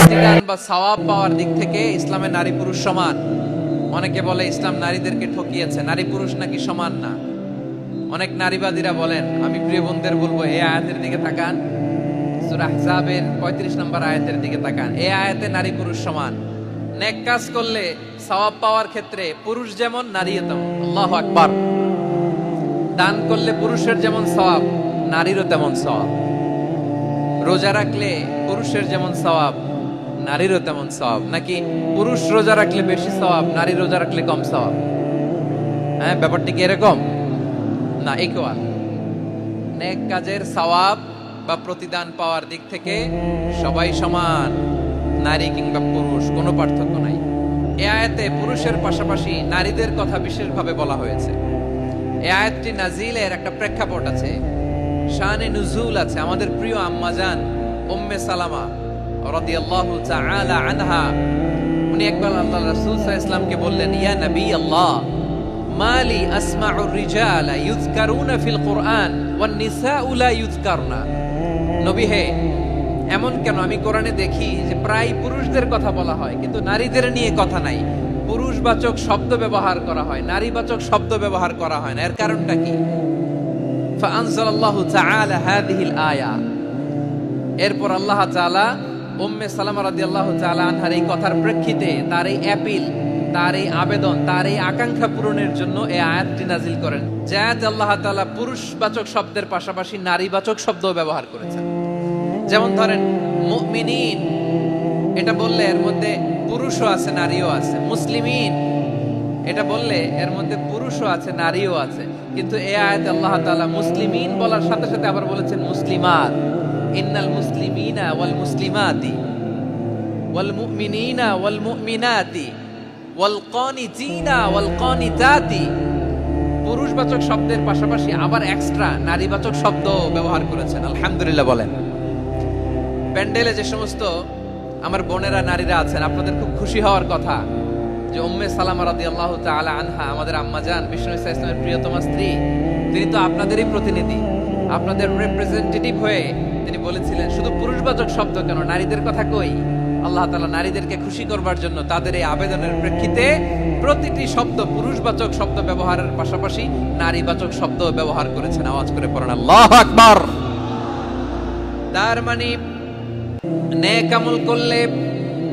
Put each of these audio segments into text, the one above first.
প্রতিদান বা সওয়াব পাওয়ার দিক থেকে ইসলামে নারী পুরুষ সমান। অনেকে বলে ইসলাম নারীদেরকে ঠকিয়েছে, নারী পুরুষ নাকি সমান না। অনেক নারীবাদীরা বলেন, আমি প্রিয় বোনদের বলবো এই আয়াতের দিকে তাকান, সূরা আহজাবের 35 নম্বর আয়াতের দিকে তাকান। এই আয়াতে নারী পুরুষ সমান। নেক কাজ করলে সওয়াব পাওয়ার ক্ষেত্রে পুরুষ যেমন নারীও তেমন। আল্লাহু আকবার। দান করলে পুরুষের যেমন সওয়াব, নারীরও তেমন সওয়াব। রোজা রাখলে পুরুষের যেমন সওয়াব, নারীরও তেমন সওয়াব। নাকি পুরুষ রোজা রাখলে বেশি সওয়াব, নারী রোজা রাখলে কম সওয়াব? হ্যাঁ, ব্যাপারটি কি এরকম না? ইকুয়াল। নেক কাজের সওয়াব বা প্রতিদান পাওয়ার দিক থেকে সবাই সমান, নারী কিংবা পুরুষ, কোনো পার্থক্য নাই। এই আয়াতে পুরুষের পাশাপাশি নারীদের কথা বিশেষভাবে বলা হয়েছে। এই আয়াতটি নাজিলের একটা প্রেক্ষাপট আছে, শানে নুজুল আছে। আমাদের প্রিয় আম্মাজান উম্মে সালামা রাদিয়াল্লাহু তাআলা আনহা, উনি একবার আল্লাহর রাসূল সাল্লাল্লাহু আলাইহি ওয়াসাল্লামকে বললেন, ইয়া নবী আল্লাহ, মালি আসমাউ রিজালা ইউযকারুনা ফিল কুরআন ওয়ান নিসাউ লা ইউযকারনা। নবী হে, এমন কেন আমি কোরআনে দেখি যে প্রায় পুরুষদের কথা বলা হয় কিন্তু নারীদের নিয়ে কথা নাই। পুরুষবাচক শব্দ ব্যবহার করা হয়, নারীবাচক শব্দ ব্যবহার করা হয় না। এর কারণটা কি? ফাআনজালাল্লাহু তাআলা হাযিহিল আয়া। এরপর আল্লাহ তাআলা উম্মে সালামা রাদিয়াল্লাহু তাআলা আনহার এই কথার প্রেক্ষিতে, তার এই অ্যাপিল, তার এই আবেদন, তার এই আকাঙ্ক্ষা পূরণের জন্য এই আয়াতটি নাজিল করেন। যাতে আল্লাহ তাআলা পুরুষবাচক শব্দের পাশাপাশি নারীবাচক শব্দও ব্যবহার করেছেন। যেমন ধরেন মুমিনিন, এটা বললে এর মধ্যে পুরুষও আছে নারীও আছে। মুসলিমিন, এটা বললে এর মধ্যে পুরুষও আছে নারীও আছে। কিন্তু এই আয়াতে আল্লাহ তাআলা মুসলিমিন বলার সাথে সাথে আবার বলেছেন মুসলিমাত। ইন্নাল মুসলিমিনা ওয়াল মুসলিমাতি ওয়াল মুমিনিনা ওয়াল মুমিনাতি ওয়াল কানিতিনা ওয়াল কানিতাতি। পুরুষবাচক শব্দের পাশাপাশি আবার এক্সট্রা নারীবাচক শব্দ ব্যবহার করেছেন। আলহামদুলিল্লাহ বলেন। প্যান্ডেলে যে সমস্ত আমার বোনেরা নারীরা আছেন, আপনাদের খুব খুশি হওয়ার কথা যে উম্মে সালামা রাদিয়াল্লাহু তাআলা আনহা, আমাদের আম্মাজান বিষ্ণু ইসা ইসলামের প্রিয়তমা স্ত্রী, তিনি তো আপনাদেরই প্রতিনিধি, আপনাদের রিপ্রেজেন্টেটিভ হয়ে তিনি বলেছিলেন, শুধু পুরুষবাচক শব্দ কেন, নারীদের কথা কই। আল্লাহ তাআলা নারীদেরকে খুশি করবার জন্য তাদের এই আবেদনের প্রেক্ষিতে প্রতিটি শব্দ পুরুষবাচক শব্দ ব্যবহারের পাশাপাশি নারীবাচক শব্দ ব্যবহার করেছেন। আওয়াজ করে পড়েন আল্লাহু আকবার। তার মানে নেক আমল করলে,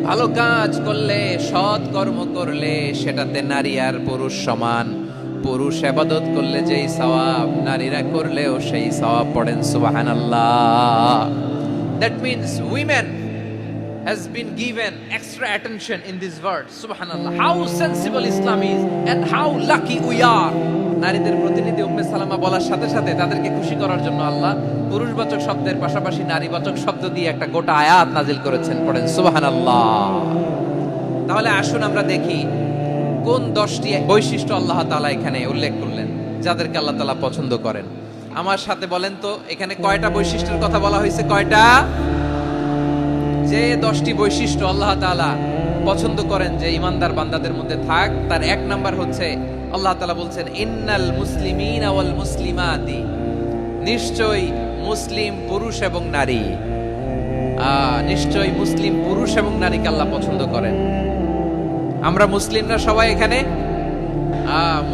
ভালো কাজ করলে, সৎ কর্ম করলে সেটাতে নারী আর পুরুষ সমান। পুরুষ ইবাদত করলে যেই সওয়াব, নারীরা করলেও সেই সওয়াব। পড়েন সুবহানাল্লাহ। That means women has been given extra attention in this verse. Subhanallah. How sensible Islam is and how lucky we are. নারীদের প্রতিনিধি উম্মে সালামা বলার সাথে সাথে তাদেরকে খুশি করার জন্য আল্লাহ পুরুষবাচক শব্দের পাশাপাশি নারীবাচক শব্দ দিয়ে একটা গোটা আয়াত নাজিল করেছেন। পড়েন সুবহানাল্লাহ। তাহলে আসুন আমরা দেখি কোন 10টি বৈশিষ্ট্য আল্লাহ তাআলা এখানে উল্লেখ করলেন যাদেরকে আল্লাহ তাআলা পছন্দ করেন। আমার সাথে বলেন তো, এখানে কয়টা বৈশিষ্ট্যের কথা বলা হয়েছে? কয়টা? যে 10টি বৈশিষ্ট্য আল্লাহ তাআলা পছন্দ করেন যে ইমানদার বান্দাদের মধ্যে থাক, তার এক নাম্বার হচ্ছে আল্লাহ তাআলা বলছেন, ইন্নাল মুসলিমিনা ওয়াল মুসলিমাতি। নিশ্চয়ই মুসলিম পুরুষ এবং নারী, নিশ্চয়ই মুসলিম পুরুষ এবং নারীকে আল্লাহ পছন্দ করেন। আমরা মুসলিমরা সবাই এখানে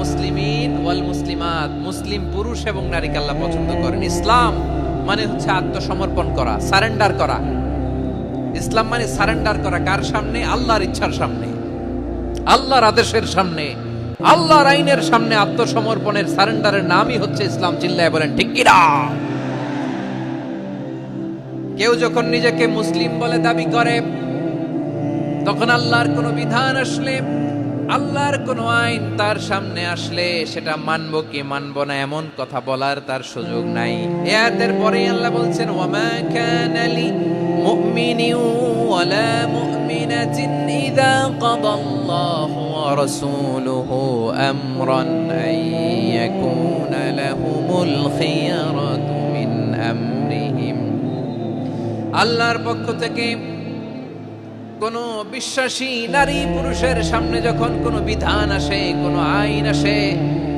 মুসলিমিন ওয়াল মুসলিমাত, মুসলিম পুরুষ এবং নারীকে আল্লাহ পছন্দ করেন। ইসলাম মানে হচ্ছে আত্মসমর্পণ করা, সারেন্ডার করা। ইসলাম মানে সারেন্ডার করা কার সামনে? আল্লাহর ইচ্ছার সামনে, আল্লাহর আদেশের সামনে, আল্লাহর আইনের সামনে আত্মসমর্পণের, সারেন্ডারের নামই হচ্ছে ইসলাম। চিল্লায় বলেন ঠিক কি না? কেউ যখন নিজেকে মুসলিম বলে দাবি করে, তখন আল্লাহর কোন বিধান আসলে, আল্লাহর কোন আইন তার সামনে আসলে সেটা মানবো কি মানবো না এমন কথা বলার তার সুযোগ নাই। আয়াতের পরে আল্লাহ বলছেন, ওয়ামা কানা লি মুমিনিন ওয়ালা মুমিনাতিন ইযা কাদাল্লাহু ওয়া রাসূলুহু আমরান আন ইয়াকুনা লাহুমুল খিয়ারাতু মিন আমরিহিম। আল্লাহর পক্ষ থেকে কোন বিশ্বাসী নারী পুরুষের সামনে যখন কোনো বিধান আসে, কোনো আইন আসে,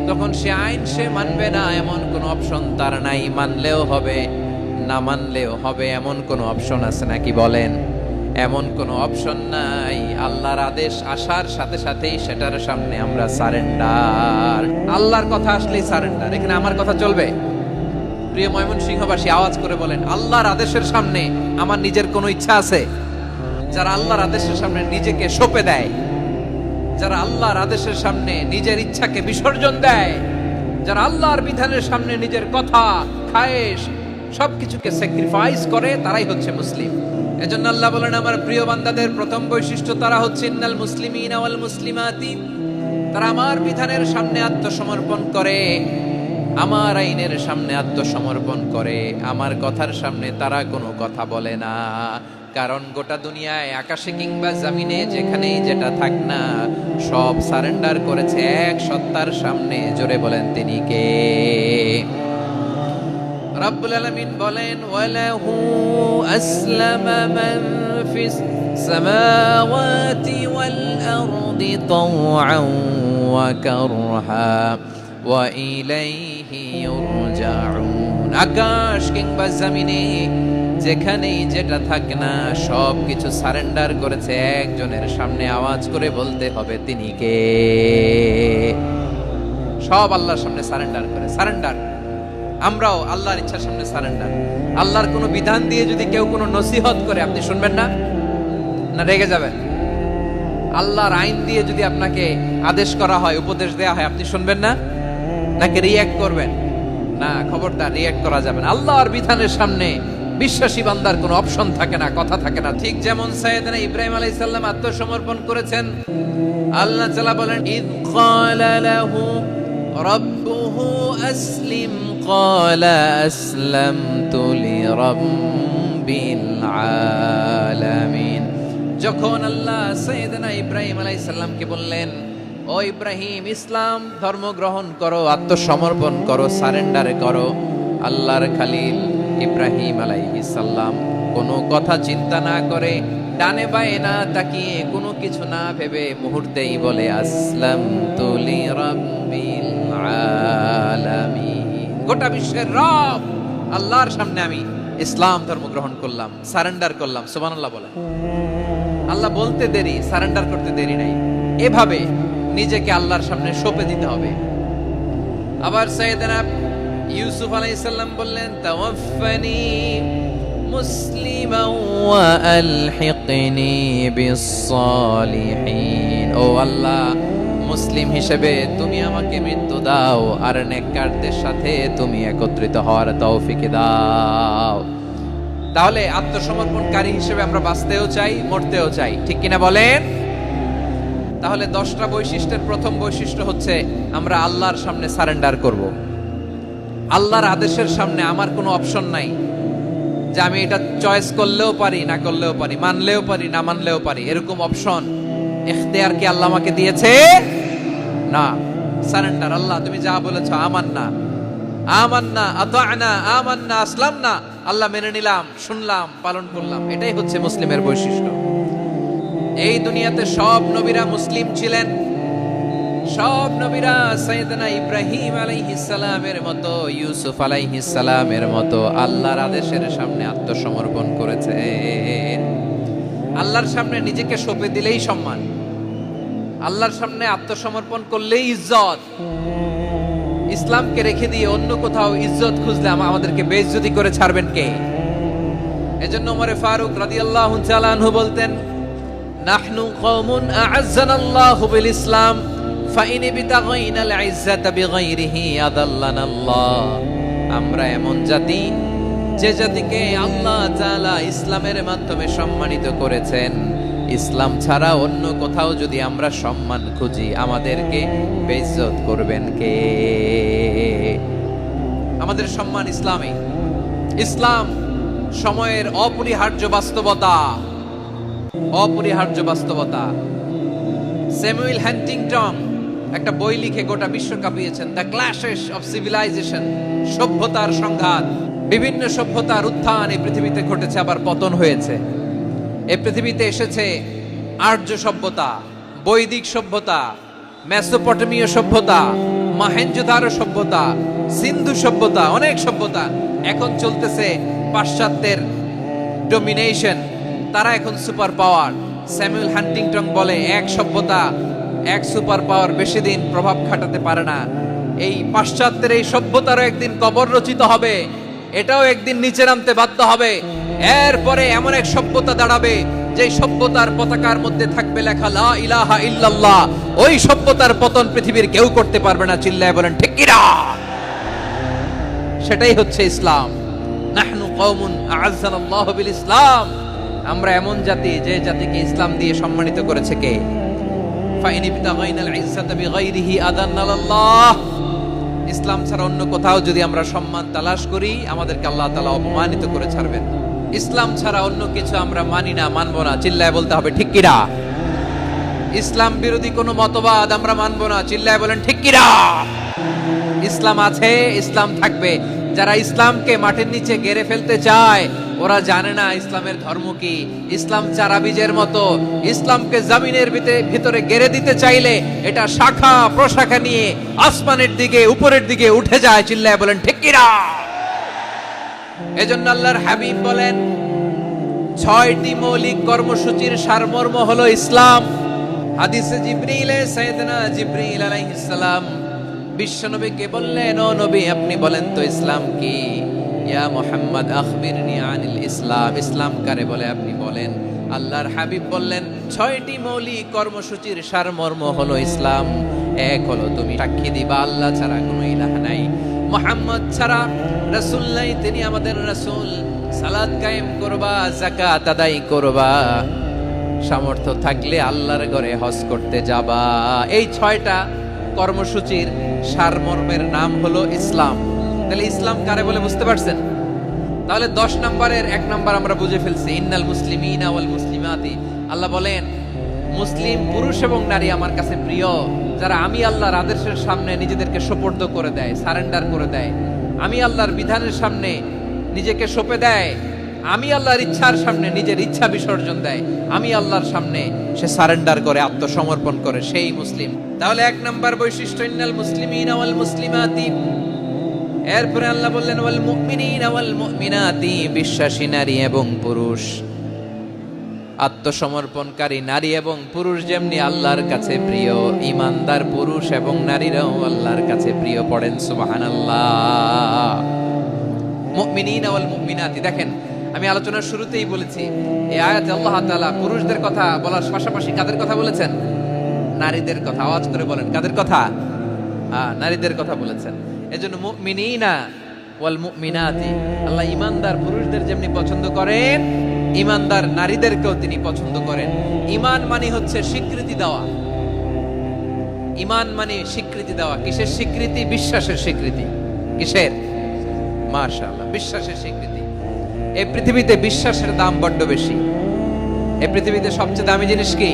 তখন সে আইন সে মানবে না এমন কোনো অপশন তার নাই। মানলেও হবে, না মানলেও হবে এমন কোনো অপশন আছে নাকি বলেন? এমন কোনো অপশন নাই। আল্লাহর আদেশ আসার সাথে সাথেই সেটার সামনে আমরা সারেন্ডার। আল্লাহর কথা আসলেই সারেন্ডার। এখানে আমার কথা চলবে? প্রিয় ময়মনসিংহবাসী, আওয়াজ করে বলেন, আল্লাহর আদেশের সামনে আমার নিজের কোনো ইচ্ছা আছে? যারা আল্লাহর আদেশের সামনে নিজেকে সঁপে দেয়, যারা আল্লাহর আদেশের সামনে নিজের ইচ্ছাকে বিসর্জন দেয়, যারা আল্লাহর বিধানের সামনে নিজের কথা, খায়েশ সবকিছুকে স্যাক্রিফাইস করে, তারাই হচ্ছে মুসলিম। এজন্য আল্লাহ বলেন, আমার প্রিয় বান্দাদের প্রথম বৈশিষ্ট্য তারা হচ্ছে ইন্নাল মুসলিমিনা ওয়াল মুসলিমাতি, তারা আমার বিধানের সামনে আত্মসমর্পণ করে, আমার আইনের সামনে আত্মসমর্পণ করে, আমার কথার সামনে তারা কোনো কথা বলে না। কারণ গোটা দুনিয়ায় আকাশে কিংবা জমিনে যেখানেই যেটা থাক না, সব সারেন্ডার করেছে এক সত্তার সামনে। জোরে বলেন, তিনি কে? রব্বুল আলামিন বলেন, ওয়ালাহু আসলামা মান ফিস সামাওয়াতি ওয়াল আরদি তাওআন ওয়া কারহা ওয়া ইলাইহি ইউরজাউন। আকাশ কিংবা জমিনে যেখানেই যেটা থাক না, সব কিছু সারেন্ডার করেছে একজনের সামনে। আওয়াজ করে বলতে হবে, তিনি কে? সব আল্লাহর সামনে সারেন্ডার করে। সারেন্ডার। আমরাও আল্লাহর ইচ্ছার সামনে সারেন্ডার। আল্লাহর কোনো বিধান দিয়ে যদি কেউ কোনো নসিহত করে, আপনি শুনবেন না? না রেগে যাবেন? আল্লাহর আইন দিয়ে যদি আপনাকে আদেশ করা হয়, উপদেশ দেয়া হয়, আপনি শুনবেন না? নাকি রিঅ্যাক্ট করবেন? না, খবরদার, রিঅ্যাক্ট করা যাবে না। আল্লাহর বিধানের সামনে বিশ্বাসী বান্দার কোনো অপশন থাকে না, কথা থাকে না। ঠিক যেমন সাইয়েদনা ইব্রাহিম আলাইহিস সালাম আত্মসমর্পণ করেছেন। আল্লাহ তাআলা বলেন, ইয ক্বালা লাহু রাব্বুহু আসলিম ক্বালা আসলামতু লিরাব্বিল আলামিন। যখন আল্লাহ সাইয়েদনা ইব্রাহিম আলাইহিস সালামকে বললেন, ও ইব্রাহিম, ইসলাম ধর্ম গ্রহণ করো, আত্মসমর্পণ করো, সারেন্ডার করো, আল্লাহর খলিল ইব্রাহিম আলাইহিস সালাম কোনো কথা চিন্তা না করে, ডানে বায়ে না তাকিয়ে, কোনো কিছু না ভেবে মুহূর্তেই বলে, আসলামতু লিরাব্বিল আলামিন। গোটা বিশ্বের রব আল্লাহর সামনে আমি ইসলাম ধর্ম গ্রহণ করলাম, সারেন্ডার করলাম। সুবহানাল্লাহ বলে। আল্লাহ বলতে দেরি, সারেন্ডার করতে দেরি নাই। এভাবে নিজেকে আল্লাহর সামনে সঁপে দিতে হবে। আবার সাইয়েদনা ইউসুফ আলাইহিস সালাম বললেন, তাওয়াফফানি মুসলিমান ওয়া আলহিকনি বিস-সালিহিন। ও আল্লাহ, মুসলিম হিসেবে তুমি আমাকে মৃত্যু দাও, আর নেককারদের সাথে তুমি একত্রিত হওয়ার তৌফিক দাও। তাহলে আত্মসমর্পণকারী হিসেবে আমরা বাঁচতেও চাই, মরতেও চাই, ঠিক কিনা বলেন? তাহলে 10টা বৈশিষ্ট্যের প্রথম বৈশিষ্ট্য হচ্ছে আমরা আল্লাহর সামনে সারেন্ডার করব। আল্লাহর আদেশের সামনে আমার কোনো অপশন নাই যে আমি এটা চয়েস করলেও পারি, না করলেও পারি, মানলেও পারি, না মানলেও পারি, এরকম অপশন ইখতিয়ার কি আল্লাহ আমাকে দিয়েছে? না। সারেন্ডার। আল্লাহ তুমি যা বলেছো, আমান্না আমান্না আতা'না আমান্না আসলামনা, আল্লাহ মেনে নিলাম, শুনলাম, পালন করলাম। এটাই হচ্ছে মুসলিমের বৈশিষ্ট্য। এই দুনিয়াতে সব নবীরা মুসলিম ছিলেন। সব নবীরা সাইয়েদনা ইব্রাহিম আলাইহিস সালামের মতো, ইউসুফ আলাইহিস সালামের মতো আল্লাহর আদেশের সামনে আত্মসমর্পণ করেছেন। আল্লাহর সামনে নিজেকে সঁপে দিলেই সম্মান, আল্লাহর সামনে আত্মসমর্পণ করলেই ইজ্জত। ইসলামকে রেখে দিয়ে অন্য কোথাও ইজ্জত খুঁজলে আমাদেরকে বেইজ্জতি করে ছাড়বেন কে? এজন্য ওমরে ফারুক রাদিয়াল্লাহু তাআলা আনহু বলতেন, নাহনু কওমুন আ'আজ্জানাল্লাহু বিল ইসলাম ফাইন বিতাগাইনাল ইজ্জাতা বিগাইরিহি আদাল্লানাল্লাহ। আমরা এমন জাতি, যে জাতিকে আল্লাহ তাআলা ইসলামের মাধ্যমে সম্মানিত করেছেন। ইসলাম ছাড়া অন্য কোথাও যদি আমরা সম্মান খুঁজি, আমাদেরকে বেইজ্জত করবেন কে? আমাদের সম্মান ইসলামে। ইসলাম সময়ের অপরিহার্য বাস্তবতা, অপরিহার্য বাস্তবতা। স্যামুয়েল হ্যান্টিংটন একটা বই লিখে গোটা বিশ্ব কাঁপিয়েছেন, দ্য ক্ল্যাশেস অফ সিভিলাইজেশন, সভ্যতার সংঘাত। বিভিন্ন সভ্যতার উত্থান এই পৃথিবীতে ঘটেছে, আবার পতন হয়েছে। এই পৃথিবীতে এসেছে আর্য সভ্যতা, বৈদিক সভ্যতা, মেসোপটেমীয় সভ্যতা, মহেঞ্জোদারো সভ্যতা, সিন্ধু সভ্যতা, অনেক সভ্যতা। এখন চলতেছে পাশ্চাত্যের ডমিনেশন, তারা এখন সুপার পাওয়ার। স্যামুয়েল হান্টিংটন বলে এক সভ্যতা এক সুপার পাওয়ার বেশি দিন প্রভাব খাটাতে পারে না। এই পাশ্চাত্যের এই সভ্যতারও একদিন কবর রচিত হবে, এটাও একদিন নিচে নামতে বাধ্য হবে। এরপরে এমন এক সভ্যতা দাঁড়াবে যে সভ্যতার পতাকার মধ্যে থাকবে লেখা লা ইলাহা ইল্লাল্লাহ। ওই সভ্যতার পতন পৃথিবীর কেউ করতে পারবে না। চিল্লায় বলেন ঠিক কিনা? সেটাই হচ্ছে ইসলাম। নাহনু কওমুন আ'আজ্জানাল্লাহু বিল ইসলাম। আমরা এমন জাতি যে জাতিকে ইসলাম দিয়ে সম্মানিত করেছে কে? ফাইন ইবতাগাইনাল ইজ্জাতা বিগাইরিহি আদান্নাল্লাহ। ইসলাম ছাড়া অন্য কোথাও যদি আমরা সম্মান তালাশ করি, আমাদেরকে আল্লাহ তাআলা অপমানিত করে ছাড়বেন। ইসলাম ছাড়া অন্য কিছু আমরা মানি না, মানবো না। চিল্লায় বলতে হবে ঠিক কিনা? ইসলাম বিরোধী কোনো মতবাদ আমরা মানবো না। চিল্লায় বলেন ঠিক কিনা? ইসলাম আছে, ইসলাম থাকবে। যারা ইসলামকে মাটির নিচে গেড়ে ফেলতে চায়, ওরা জানে না ইসলামের ধর্ম কি। ইসলাম চারা বীজের মতো, ইসলামকে জমিনের ভিতরে গেড়ে দিতে চাইলে এটা শাখা প্রশাখা নিয়ে আসমানের দিকে উপরের দিকে উঠে যায়। চিল্লায় বলেন ঠিক কিনা? এজন্য আল্লাহর হাবিব বলেন 6টি মৌলিক কর্মসূচির সারমর্ম হলো ইসলাম। হাদিসে জিবরিলে সাইয়েদনা জিবরিল আলাইহিস সালাম বিশ্বনবীকে বললেন, ও নবী আপনি বলেন তো ইসলাম কি? ইয়া মুহাম্মদ আখবিরনি আনিল ইসলাম। ইসলাম কারে বলে আপনি বলেন। আল্লাহর হাবিব বললেন 6টি মৌলিক কর্মসূচির সারমর্ম হলো ইসলাম। এক হলো তুমি সাক্ষী দিবা আল্লাহ ছাড়া কোনো ইলাহ নাই, মুহাম্মদ ছাড়া রাসূল নাই, তিনি আমাদের রাসূল। সালাত কায়েম করবা, যাকাত আদায় করবা, সামর্থ্য থাকলে আল্লাহর ঘরে হজ করতে যাবা। এই 6টা কর্মসূচির সারমর্মের নাম হলো ইসলাম। তাহলে ইসলাম কারে বলে বুঝতে পারছেন? তাহলে 10 নম্বরের 1 নম্বর আমরা বুঝে ফেলছি। ইন্নাল মুসলিমিনা ওয়াল মুসলিমাতি। আল্লাহ বলেন মুসলিম পুরুষ এবং নারী আমার কাছে প্রিয়, যারা আমি আল্লাহর আদেশের সামনে নিজেদেরকে সোপর্দ করে দেয়, সারেন্ডার করে দেয়, আমি আল্লাহর বিধানের সামনে নিজেকে সঁপে দেয়, আমি আল্লাহর ইচ্ছার সামনে নিজের ইচ্ছা বিসর্জন দেয়, আমি আল্লাহর সামনে সে সারেন্ডার করে, আত্মসমর্পণ করে, সেই মুসলিম। তাহলে 1 নম্বর বৈশিষ্ট্য ইন্নাল মুসলিমিনা ওয়াল মুসলিমাতি। এরপরে আল্লাহ বললেন ওয়াল মুমিনিনা ওয়াল মুমিনাতি, বিশ্বাসী নারী এবং পুরুষ। আত্মসমর্পণকারী নারী এবং পুরুষ যেমনি আল্লাহর কাছে প্রিয়, ঈমানদার পুরুষ এবং নারীরাও আল্লাহর কাছে প্রিয়। পড়েন সুবহানাল্লাহ। মুমিনিনা ওয়াল মুমিনাতি। দেখেন আমি আলোচনার শুরুতেই বলেছি এই আয়াতে আল্লাহ তাআলা পুরুষদের কথা বলার পাশাপাশি কাদের কথা বলেছেন? নারীদের কথা। আওয়াজ করে বলেন কাদের কথা? নারীদের কথা বলেছেন। এজন্য মুমিনিনা ওয়াল মুমিনাতি, আল্লাহ ঈমানদার পুরুষদের যেমনি পছন্দ করেন, ঈমানদার নারীদেরকেও তিনি পছন্দ করেন। ঈমান মানে হচ্ছে স্বীকৃতি দেওয়া। ঈমান মানে স্বীকৃতি দেওয়া। কিসের স্বীকৃতি? বিশ্বাসের স্বীকৃতি। কিসের? মাশাআল্লাহ, বিশ্বাসের স্বীকৃতি। এই পৃথিবীতে বিশ্বাসের দাম বড্ড বেশি। এই পৃথিবীতে সবচেয়ে দামি জিনিস কি?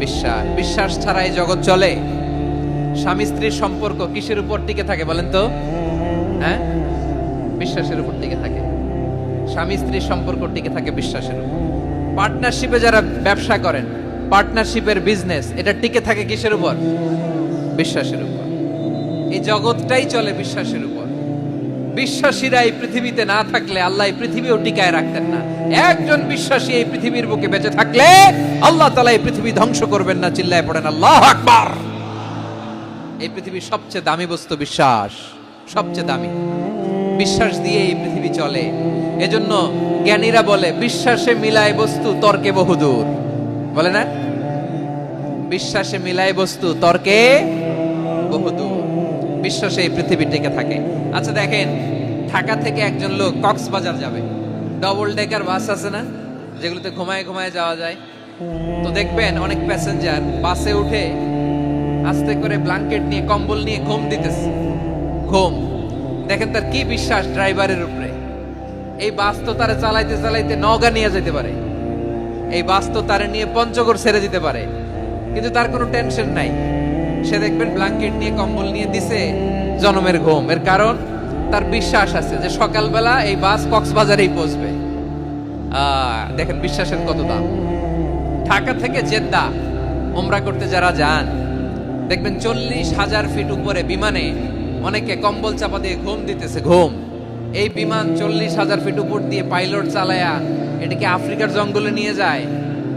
বিশ্বাস। বিশ্বাস ছাড়া এই জগৎ চলে? স্বামী স্ত্রীর সম্পর্ক কিসের উপর টিকে থাকে বলেন তো? হ্যাঁ, বিশ্বাসের উপর টিকে থাকে। স্বামী স্ত্রীর সম্পর্ক টিকে থাকে বিশ্বাসের উপর। পার্টনারশিপে যারা ব্যবসা করেন, পার্টনারশিপের বিজনেস, এটা টিকে থাকে কিসের উপর? বিশ্বাসের উপর। এই জগৎটাই চলে বিশ্বাসের উপর। বিশ্বাসীরা এই পৃথিবীতে না থাকলে আল্লাহ এই পৃথিবীও টিকায় রাখতেন না। একজন বিশ্বাসী এই পৃথিবীর বুকে বেঁচে থাকলে আল্লাহ তাআলা এই পৃথিবী ধ্বংস করবেন না। চিল্লায় পড়েন আল্লাহু আকবার। এই পৃথিবীর সবচেয়ে দামি বস্তু বিশ্বাস, সবচেয়ে দামি। বিশ্বাস দিয়ে এই পৃথিবী চলে। এজন্য জ্ঞানীরা বলে বিশ্বাসে মিলায় বস্তু তর্কে বহুদূর। বলে না? বিশ্বাসে মিলায় বস্তু তর্কে বহুদূর। বিশ্বাসে এই পৃথিবী টিকে থাকে। আচ্ছা দেখেন, ঢাকা থেকে একজন লোক কক্সবাজার যাবে, ডবল ডেকার বাস আছে না, যেগুলোতে ঘুমায় ঘুমায় যাওয়া যায়। তো দেখবেন অনেক প্যাসেঞ্জার বাসে উঠে আস্তে করে ব্ল্যাঙ্কেট নিয়ে কম্বল নিয়ে ঘুম দিতেছে। ঘুম দেখেন তার কি বিশ্বাস ড্রাইভারের উপরে। এই বাস তো তারা চালাইতে চালাইতে নওগাঁ নিয়ে যেতে পারে, এই বাস তো তারা নিয়ে পঞ্চগড় ছেড়ে দিতে পারে, কিন্তু তার কোনো টেনশন নাই। সে দেখবেন ব্ল্যাঙ্কেট নিয়ে কম্বল নিয়ে দিছে, জনমের ঘুম। এর কারণ তার বিশ্বাস আছে যে সকালবেলা এই বাস কক্সবাজারেই পৌঁছবে। দেখেন বিশ্বাসের কত দাম। ঢাকা থেকে জেদ্দা উমরা করতে যারা যান, দেখবেন 40,000 ফিট উপরে বিমানে অনেকে কম্বল চাপা দিয়ে ঘুম দিতেছে। ঘুম। এই বিমান 40,000 ফিট উপর দিয়ে পাইলট চালায়া এটা কি আফ্রিকার জঙ্গলে নিয়ে যায়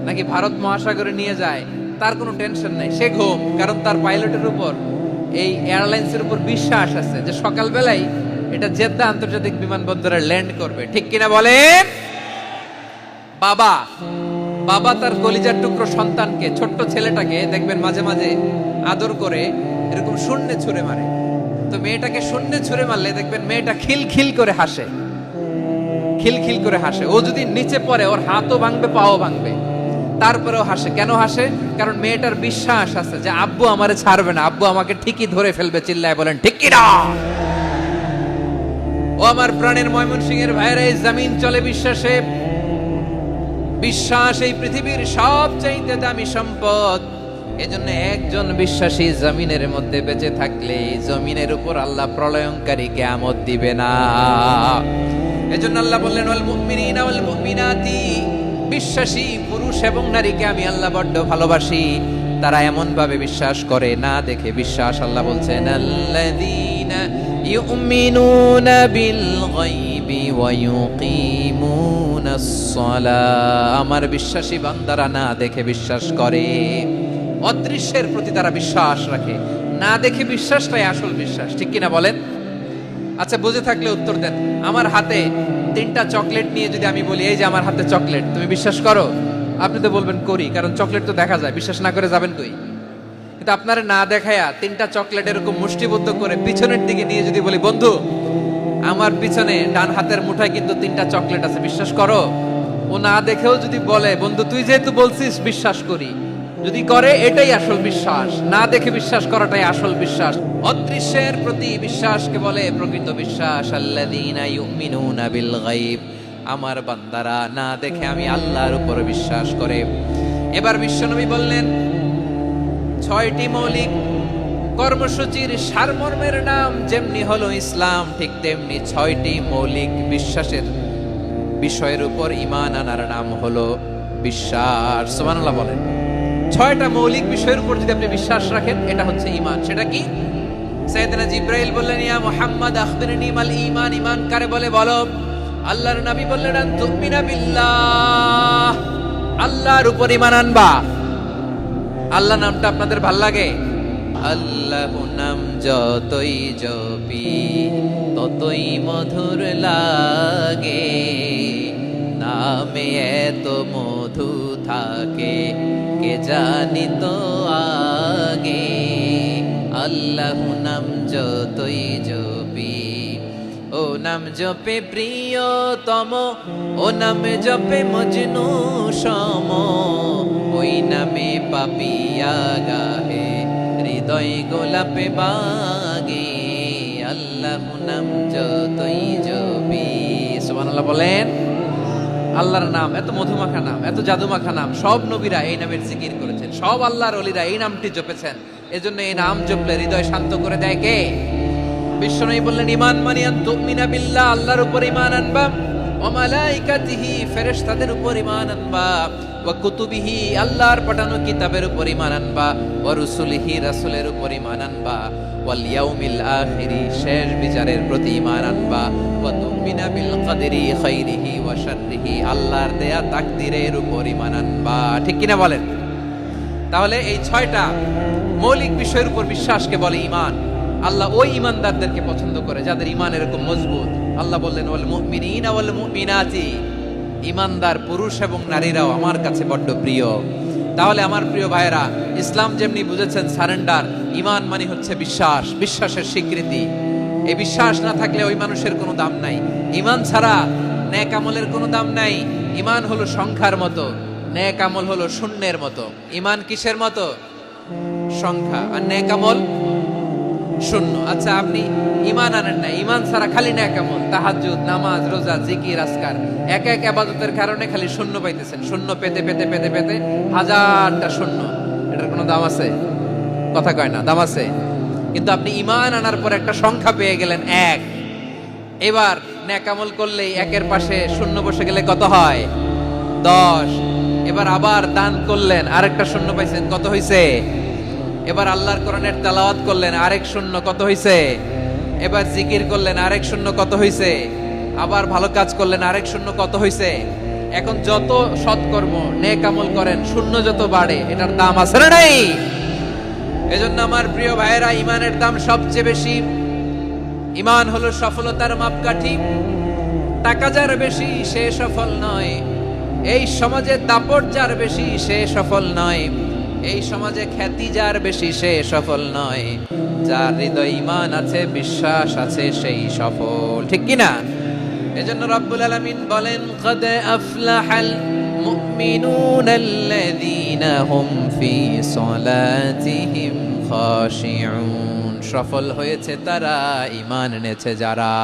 নাকি ভারত মহাসাগরে নিয়ে যায়, তার কোনো টেনশন নাই, সে ঘুম। কারণ তার পাইলটের উপর, এই এয়ারলাইন্সের উপর বিশ্বাস আছে যে সকালবেলায় এটা জেদ্দা আন্তর্জাতিক বিমানবন্দরে ল্যান্ড করবে। ঠিক কিনা বলেন? বাবা বাবা তার কলিজার টুকরো সন্তানকে, ছোট্ট ছেলেটাকে দেখবেন মাঝে মাঝে আদর করে এরকম শূন্যে ছুঁড়ে মারে। তো মেয়েটাকে শূন্যে ছুঁড়ে মারলে দেখবেন মেয়েটা খিলখিল করে হাসে, খিলখিল করে হাসে। ও যদি নিচে পড়ে ওর হাতও ভাঙবে, পাও ভাঙবে, তারপরেও হাসে। কেন হাসে? কারণ মেয়েটার বিশ্বাস আছে যে আব্বু আমারে ছাড়বে না, আব্বু আমাকে ঠিকই ধরে ফেলবে। চিল্লায় বলেন ঠিক কিনা? ও আমার প্রাণের ময়মনসিংহের ভাইরা, এই জমিন চলে বিশ্বাসে। বিশ্বাস এই পৃথিবীর সবচাইতে দামি সম্পদ। এজন্য একজন বিশ্বাসী জমিনের মধ্যে বেঁচে থাকলে জমিনের উপর আল্লাহ প্রলয়ঙ্কারী কিয়ামত দিবে না। এজন্য আল্লাহ বললেন ওয়াল মুমিনিনা ওয়াল মুমিনাতি, বিশ্বাসী পুরুষ এবং নারীকে আমি আল্লাহ বড্ড ভালোবাসি। তারা এমন ভাবে বিশ্বাস করে, না দেখে বিশ্বাস। আল্লাহ বলছেন আল্লাযীনা ইউমিনুনা বিল গায়বি ওয়া ইউকিমুনাস সালাহ। আমার বিশ্বাসী বান্দারা না দেখে বিশ্বাস করে, অদৃশ্যের প্রতি তারা বিশ্বাস রাখে। না দেখে বিশ্বাসটাই আসল বিশ্বাস। ঠিক কিনা বলেন? আচ্ছা, বুঝে থাকলে উত্তর দেন। আমার হাতে 3টা চকলেট নিয়ে যদি আমি বলি এই যে আমার হাতে চকলেট, তুমি বিশ্বাস করো? আপনি তো বলবেন করি, কারণ চকলেট তো দেখা যায়। বিশ্বাস না করে যাবেন কই? কিন্তু আপনারা না দেখায়া 3টা চকলেট এরকম মুষ্টিবদ্ধ করে পিছনের দিকে নিয়ে যদি বলি বন্ধু আমার পিছনে ডান হাতের মুঠায় কিন্তু 3টা চকলেট আছে, বিশ্বাস করো? ও না দেখেও যদি বলে বন্ধু তুই যেহেতু বলছিস বিশ্বাস করি, যদি করে এটাই আসল বিশ্বাস। না দেখে বিশ্বাস করাটাই আসল বিশ্বাস। অদৃশ্যের প্রতি বিশ্বাসকে বলে প্রকৃত বিশ্বাস। আল্লাযীনা ইউমিনুনা বিল গায়ব, আমার বান্দারা না দেখে আমি আল্লাহর উপর বিশ্বাস করে। এবার বিশ্বনবী বললেন 6টি মৌলিক কর্মসূচির সারমর্মের নাম যেমনি হলো ইসলাম, ঠিক তেমনি 6টি মৌলিক বিশ্বাসের বিষয়ের উপর ঈমান আনার নাম হলো বিশ্বাস। সুবহানাল্লাহ বলেন। 6টা মৌলিক বিষয়ের উপর যদি আপনি বিশ্বাস রাখেন, এটা হচ্ছে ঈমান। সেটা কি? সাইয়েদনা জিবরাইল বললেন ইয়া মুহাম্মদ আখবিরনি মাল ঈমান। ঈমান কারে বলে বলো? আল্লাহর নবী বললেন আন তুমিনা বিল্লাহ, আল্লাহর উপর ঈমান আনবা। আল্লাহ নামটা আপনাদের ভাল লাগে? আল্লাহ নাম যতই জপি ততই মধুর লাগে, নামে এত মধু থাকে কে জানি তো আগে। আল্লাহ নাম যতই জপি, ও নাম জপে প্রিয়তম, ও নাম জপে মজনু সম, ওই নামে পাপিয়া গাহে হৃদয় গোলাপে বাগে। আল্লাহ নাম যতই জপি। সুবহানাল্লাহ বলেন। আল্লাহর নাম এত মধুমাখা নাম, এত জাদুমাখা নাম। সব নবীরা এই নামের জিকির করেছেন, সব আল্লাহর ওলিরা এই নামটি জপেছেন। এজন্য এই নাম জপলে হৃদয় শান্ত করে দেয় কে? বিশ্বনবী বললেন ঈমান মানে আন তুমিনা বিল্লাহ, আল্লাহর উপর ঈমান আনবা, ওয়া মালাইকাতিহি ফেরেশতাদের উপর ঈমান আনবা, ওয়া কুতুবিহি আল্লাহর পাঠানো কিতাবের উপর ঈমান আনবা, ওয়া রুসুলিহি রাসূলের উপর ঈমান আনবা, ওয়াল ইয়াউমিল আখিরি শেষ বিচারের প্রতি ঈমান আনবা, ওয়া তুমিনা বিল কদরি খাইরিহি ওয়া শাররিহি আল্লাহর দেয়া তাকদীরের উপর ঈমান আনবা। ঠিক কিনা বলেন? তাহলে এই 6টা মৌলিক বিষয়ের উপর বিশ্বাসকে বলে ঈমান। আল্লাহ ওই ঈমানদারদেরকে পছন্দ করে যাদের ঈমান এরকম মজবুত। আল্লাহ বললেন ওয়াল মুমিনিনা ওয়াল মুমিনাতি, ঈমানদার পুরুষ এবং নারীরাও আমার কাছে বড্ড প্রিয়। তাহলে আমার প্রিয় ভাইরা, ইসলাম যেমনি বুঝেছেন সারেন্ডার, ঈমান মানে হচ্ছে বিশ্বাস, বিশ্বাসের স্বীকৃতি। এই বিশ্বাস না থাকলে ওই মানুষের কোনো দাম নাই। ঈমান ছাড়া নেক আমলের কোনো দাম নাই। ঈমান হলো সংখ্যার মতো, নেক আমল হলো শূন্যের মতো। ঈমান কিসের মতো? সংখ্যা। আর নেক আমল শূন্য। আচ্ছা, আপনি ঈমান আনেন না, ঈমান ছাড়া খালি নেক আমল, তাহাজ্জুদ, নামাজ, রোজা, জিকির, আজকার, এক এক ইবাদতের কারণে খালি শূন্য পাইতেছেন। শূন্য পেতে পেতে পেতে পেতে হাজারটা শূন্য। এটার কোনো দাম আছে? কথা কয় না, দাম আছে। কিন্তু আপনি ঈমান আনার পর একটা সংখ্যা পেয়ে গেলেন 1। এবার নেক আমল করলেই একের পাশে শূন্য বসে গেলে কত হয়? 10। এবার আবার দান করলেন, আরেকটা শূন্য পাইছেন, কত হইছে? এবার আল্লাহর কোরআনের তেলাওয়াত করলেন, আরেক শূন্য, কত হইছে? এবার জিকির করলেন, আরেক শূন্য, কত হইছে? আবার ভালো কাজ করলেন, আরেক শূন্য, কত হইছে? এখন যত সৎকর্ম নেক আমল করেন শূন্য যত বাড়ে এটার দাম আছে না নাই? এজন্য আমার প্রিয় ভাইয়েরা, ইমানের দাম সবচেয়ে বেশি। ইমান হলো সফলতার মাপকাঠি। টাকা যার বেশি সে সফল নয়, এই সমাজে দাপট যার বেশি সে সফল নয়, এই সমাজে খ্যাতি যার বেশি সে সফল নয়। যার হৃদয়ে ঈমান আছে, বিশ্বাস আছে, সেই সফল, ঠিক কি না? এজন্য রব্বুল আলামিন বলেন, ক্বাদ আফলাহাল মুমিনুনাল্লাযীনা হুম ফি সলাতিহিম খাশিউন। সফল হয়েছে তারা, ঈমান এনেছে যারা।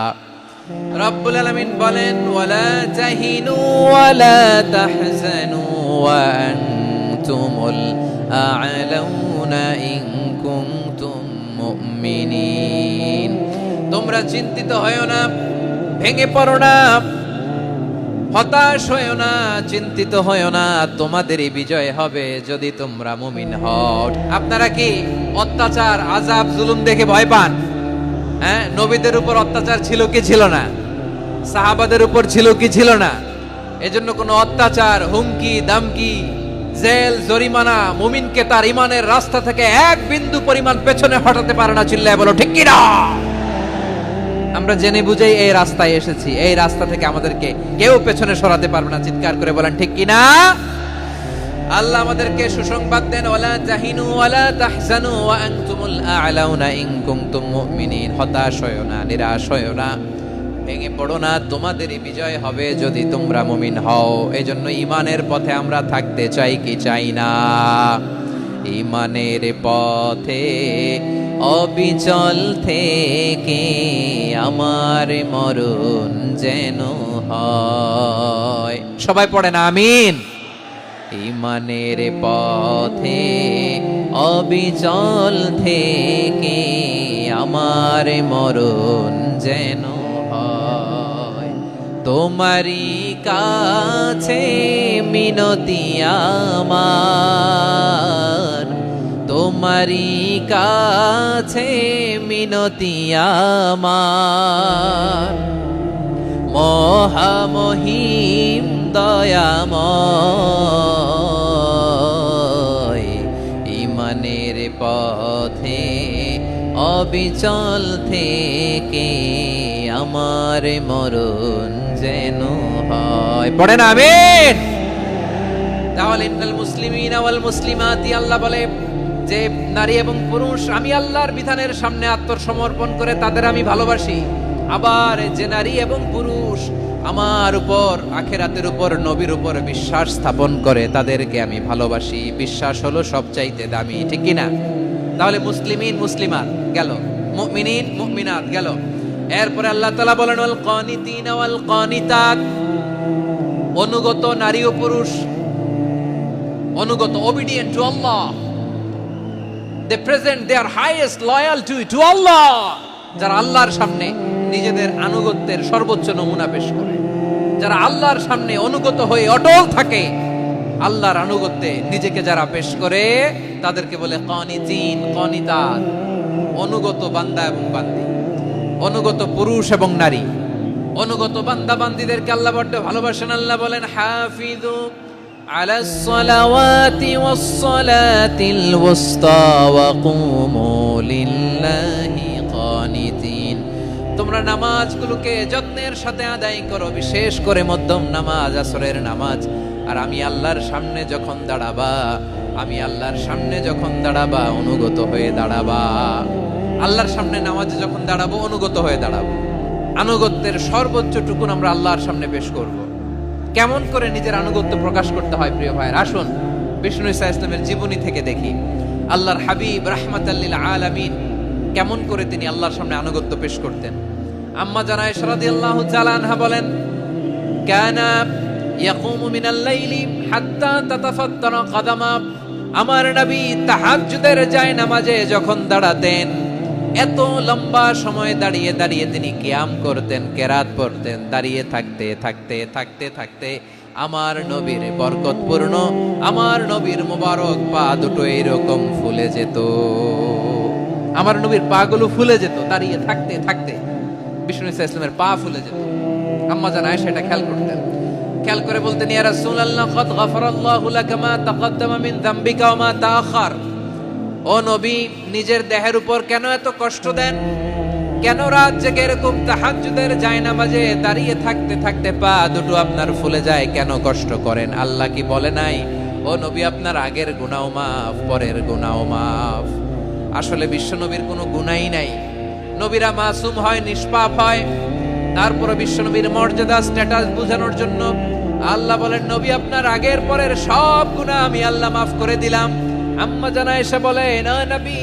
রব্বুল আলামিন বলেন, ওয়ালা তাহিনু ওয়ালা তাহজানু ওয়া আনতুমুল আ'লাউনা ইন কুনতুম মুমিনিন। তোমরা চিন্তিত হয়ো না, ভেঙে পড়ো না, হতাশ হয়ো না, চিন্তিত হয়ো না, তোমাদেরই বিজয় হবে যদি তোমরা মুমিন হও। আপনারা কি অত্যাচার, আযাব, জুলুম দেখে ভয় পান? হ্যাঁ, নবীদের উপর অত্যাচার ছিল কি ছিল না? সাহাবাদের উপর ছিল কি ছিল না? এজন্য কোনো অত্যাচার, হুমকি দামকি, জেল, জরিমানা মুমিনকে তার ইমানের রাস্তা থেকে এক বিন্দু পরিমাণ পেছনে হটাতে পারে না। চিল্লায় বলো ঠিক কি না? আমরা জেনে বুঝেই এই রাস্তায় এসেছি, এই রাস্তা থেকে আমাদেরকে কেউ পেছনে সরাতে পারবে না। চিৎকার করে বলেন ঠিক কি না? আল্লাহ আমাদেরকে সুসংবাদ দেন, ওয়ালা তাহিনু ওয়ালা তাহজানু ওয়া আনতুমুল আ'লাউনা ইন কুনতুম মুমিনিন। হতাশ হয়ো না, নিরাশ হয়ো না, ভেঙে পড়ো না, তোমাদেরই বিজয় হবে যদি তোমরা মুমিন হও। এজন্য ঈমানের পথে আমরা থাকতে চাই কি চাই না? ঈমানের পথে অবিচল থেকে আমার মরণ যেন হয়। সবাই পড়েন আমিন। ঈমানের পথে অবিচল থেকে আমার মরণ যেন হয়। তোমারই কাছে মিনতি আমার, তোমারই কাছে মিনতি আমার, মহামহিম দয়াময়। ঈমানের পথে অবিচল থেকে আমার মরণ যেন হয়। পড়েন আমিন। তাহলে ইন্নাল মুসলিমিনা ওয়াল মুসলিমাতি, আল্লাহ বলে যে নারী এবং পুরুষ আমি আল্লাহর বিধানের সামনে আত্মসমর্পণ করে তাদের আমি ভালোবাসি। আবার যে নারী এবং পুরুষ আমার উপর, আখিরাতের উপর, নবীর উপর বিশ্বাস স্থাপন করে তাদেরকে আমি ভালোবাসি। বিশ্বাস হলো সবচাইতে দামি, ঠিক কি না? তাহলে মুসলিমিন মুসলিমাত গেল, মুমিনিন মুমিনাত গেল। এরপরে আল্লাহ তাআলা বলেন, ওয়াল কানিতিনা ওয়াল কানিতাত, অনুগত নারী ও পুরুষ, অনুগত, obedient to Allah, they present their highest loyalty to Allah। যারা আল্লাহর সামনে নিজেদের আনুগত্যের সর্বোচ্চ নমুনা পেশ করে, যারা আল্লাহর সামনে অনুগত হয়ে অটল থাকে, আল্লাহর আনুগত্যে নিজেকে যারা পেশ করে তাদেরকে বলে কানিতিন কানিতাত, অনুগত বান্দা এবং বান্দি, অনুগত পুরুষ এবং নারী। অনুগত বান্দা বান্দীদেরকে আল্লাহ বড় ভালোবাসেন। আল্লাহ বলেন, হাফিযু আলাস সালাওয়াতি ওয়াস সালাতিল ওয়াসতা ওয়া কুমু লিল্লাহি কানিতিন। তোমরা নামাজগুলোকে যত্নের সাথে আদায় করো, বিশেষ করে মধ্যম নামাজ, আসরের নামাজ। আর আমি আল্লাহর সামনে যখন দাঁড়াবা, আমি আল্লাহর সামনে যখন দাঁড়াবা অনুগত হয়ে দাঁড়াবা। আল্লাহর সামনে নামাজে যখন দাঁড়াবো অনুগত হয়ে দাঁড়াবো। আনুগত্যের সর্বোচ্চ টুকুন আমরা আল্লাহর সামনে পেশ করব। কেমন করে নিজের আনুগত্য প্রকাশ করতে হয় প্রিয় ভাইয়ের, আসুন বিষ্ণু ঈসা ইসলামের জীবনী থেকে দেখি। আল্লাহর হাবিব রাহমাতাল লিল আলামিন কেমন করে তিনি আল্লাহর সামনে আনুগত্য পেশ করতেন। আম্মা জানা আয়েশা রাদিয়াল্লাহু তাআলা আনহা বলেন, কানা ইয়াকুমু মিনাল লাইলি হাত্তা তাতাফাত্তারা কদামা। আমার নবী তাহাজ্জুদের যায় নামাজে যখন দাঁড়াতেন, এত লম্বা সময় দাঁড়িয়ে দাঁড়িয়ে তিনি কিয়াম করতেন, কেরাত পড়তেন। দাঁড়িয়ে থাকতে থাকতে থাকতে থাকতে আমার নবীর বরকতপূর্ণ, আমার নবীর মোবারক পা দুটো এরকম ফুলে যেত। আমার নবীর পা গুলো ফুলে যেত দাঁড়িয়ে থাকতে থাকতে। বিষ্ণু ঈসা ইসলামের পা ফুলে যেত। আম্মা জান আয়েশা এটা খেয়াল করতেন। খেয়াল করে বলতেন, ইয়া রাসূলুল্লাহ ক্বাদ গাফারাল্লাহু লাকা মা তাকাদ্দামা মিন যামবিকা ওয়া মা তাআখার। ও নবী, নিজের দেহের উপর কেন এত কষ্ট দেন? কেন রাত জেগে এরকম তাহাজ্জুদের জায়নামাজে দাঁড়িয়ে থাকতে থাকতে পা দুটো আপনার ফুলে যায়, কেন কষ্ট করেন? আল্লাহ কি বলে নাই, ও নবী আপনার আগের গুনাহ মাফ, পরের গুনাহ মাফ? আসলে বিশ্বনবীর কোনো গুনাহই নাই। নবীরা মাসুম হয়, নিষ্পাপ হয়। তারপরে বিশ্বনবীর মর্যাদা, স্ট্যাটাস বোঝানোর জন্য আল্লাহ বলেন, নবী আপনার আগের পরের সব গুনাহ আমি আল্লাহ মাফ করে দিলাম। আম্মা জানা এসে বলে, না নবী,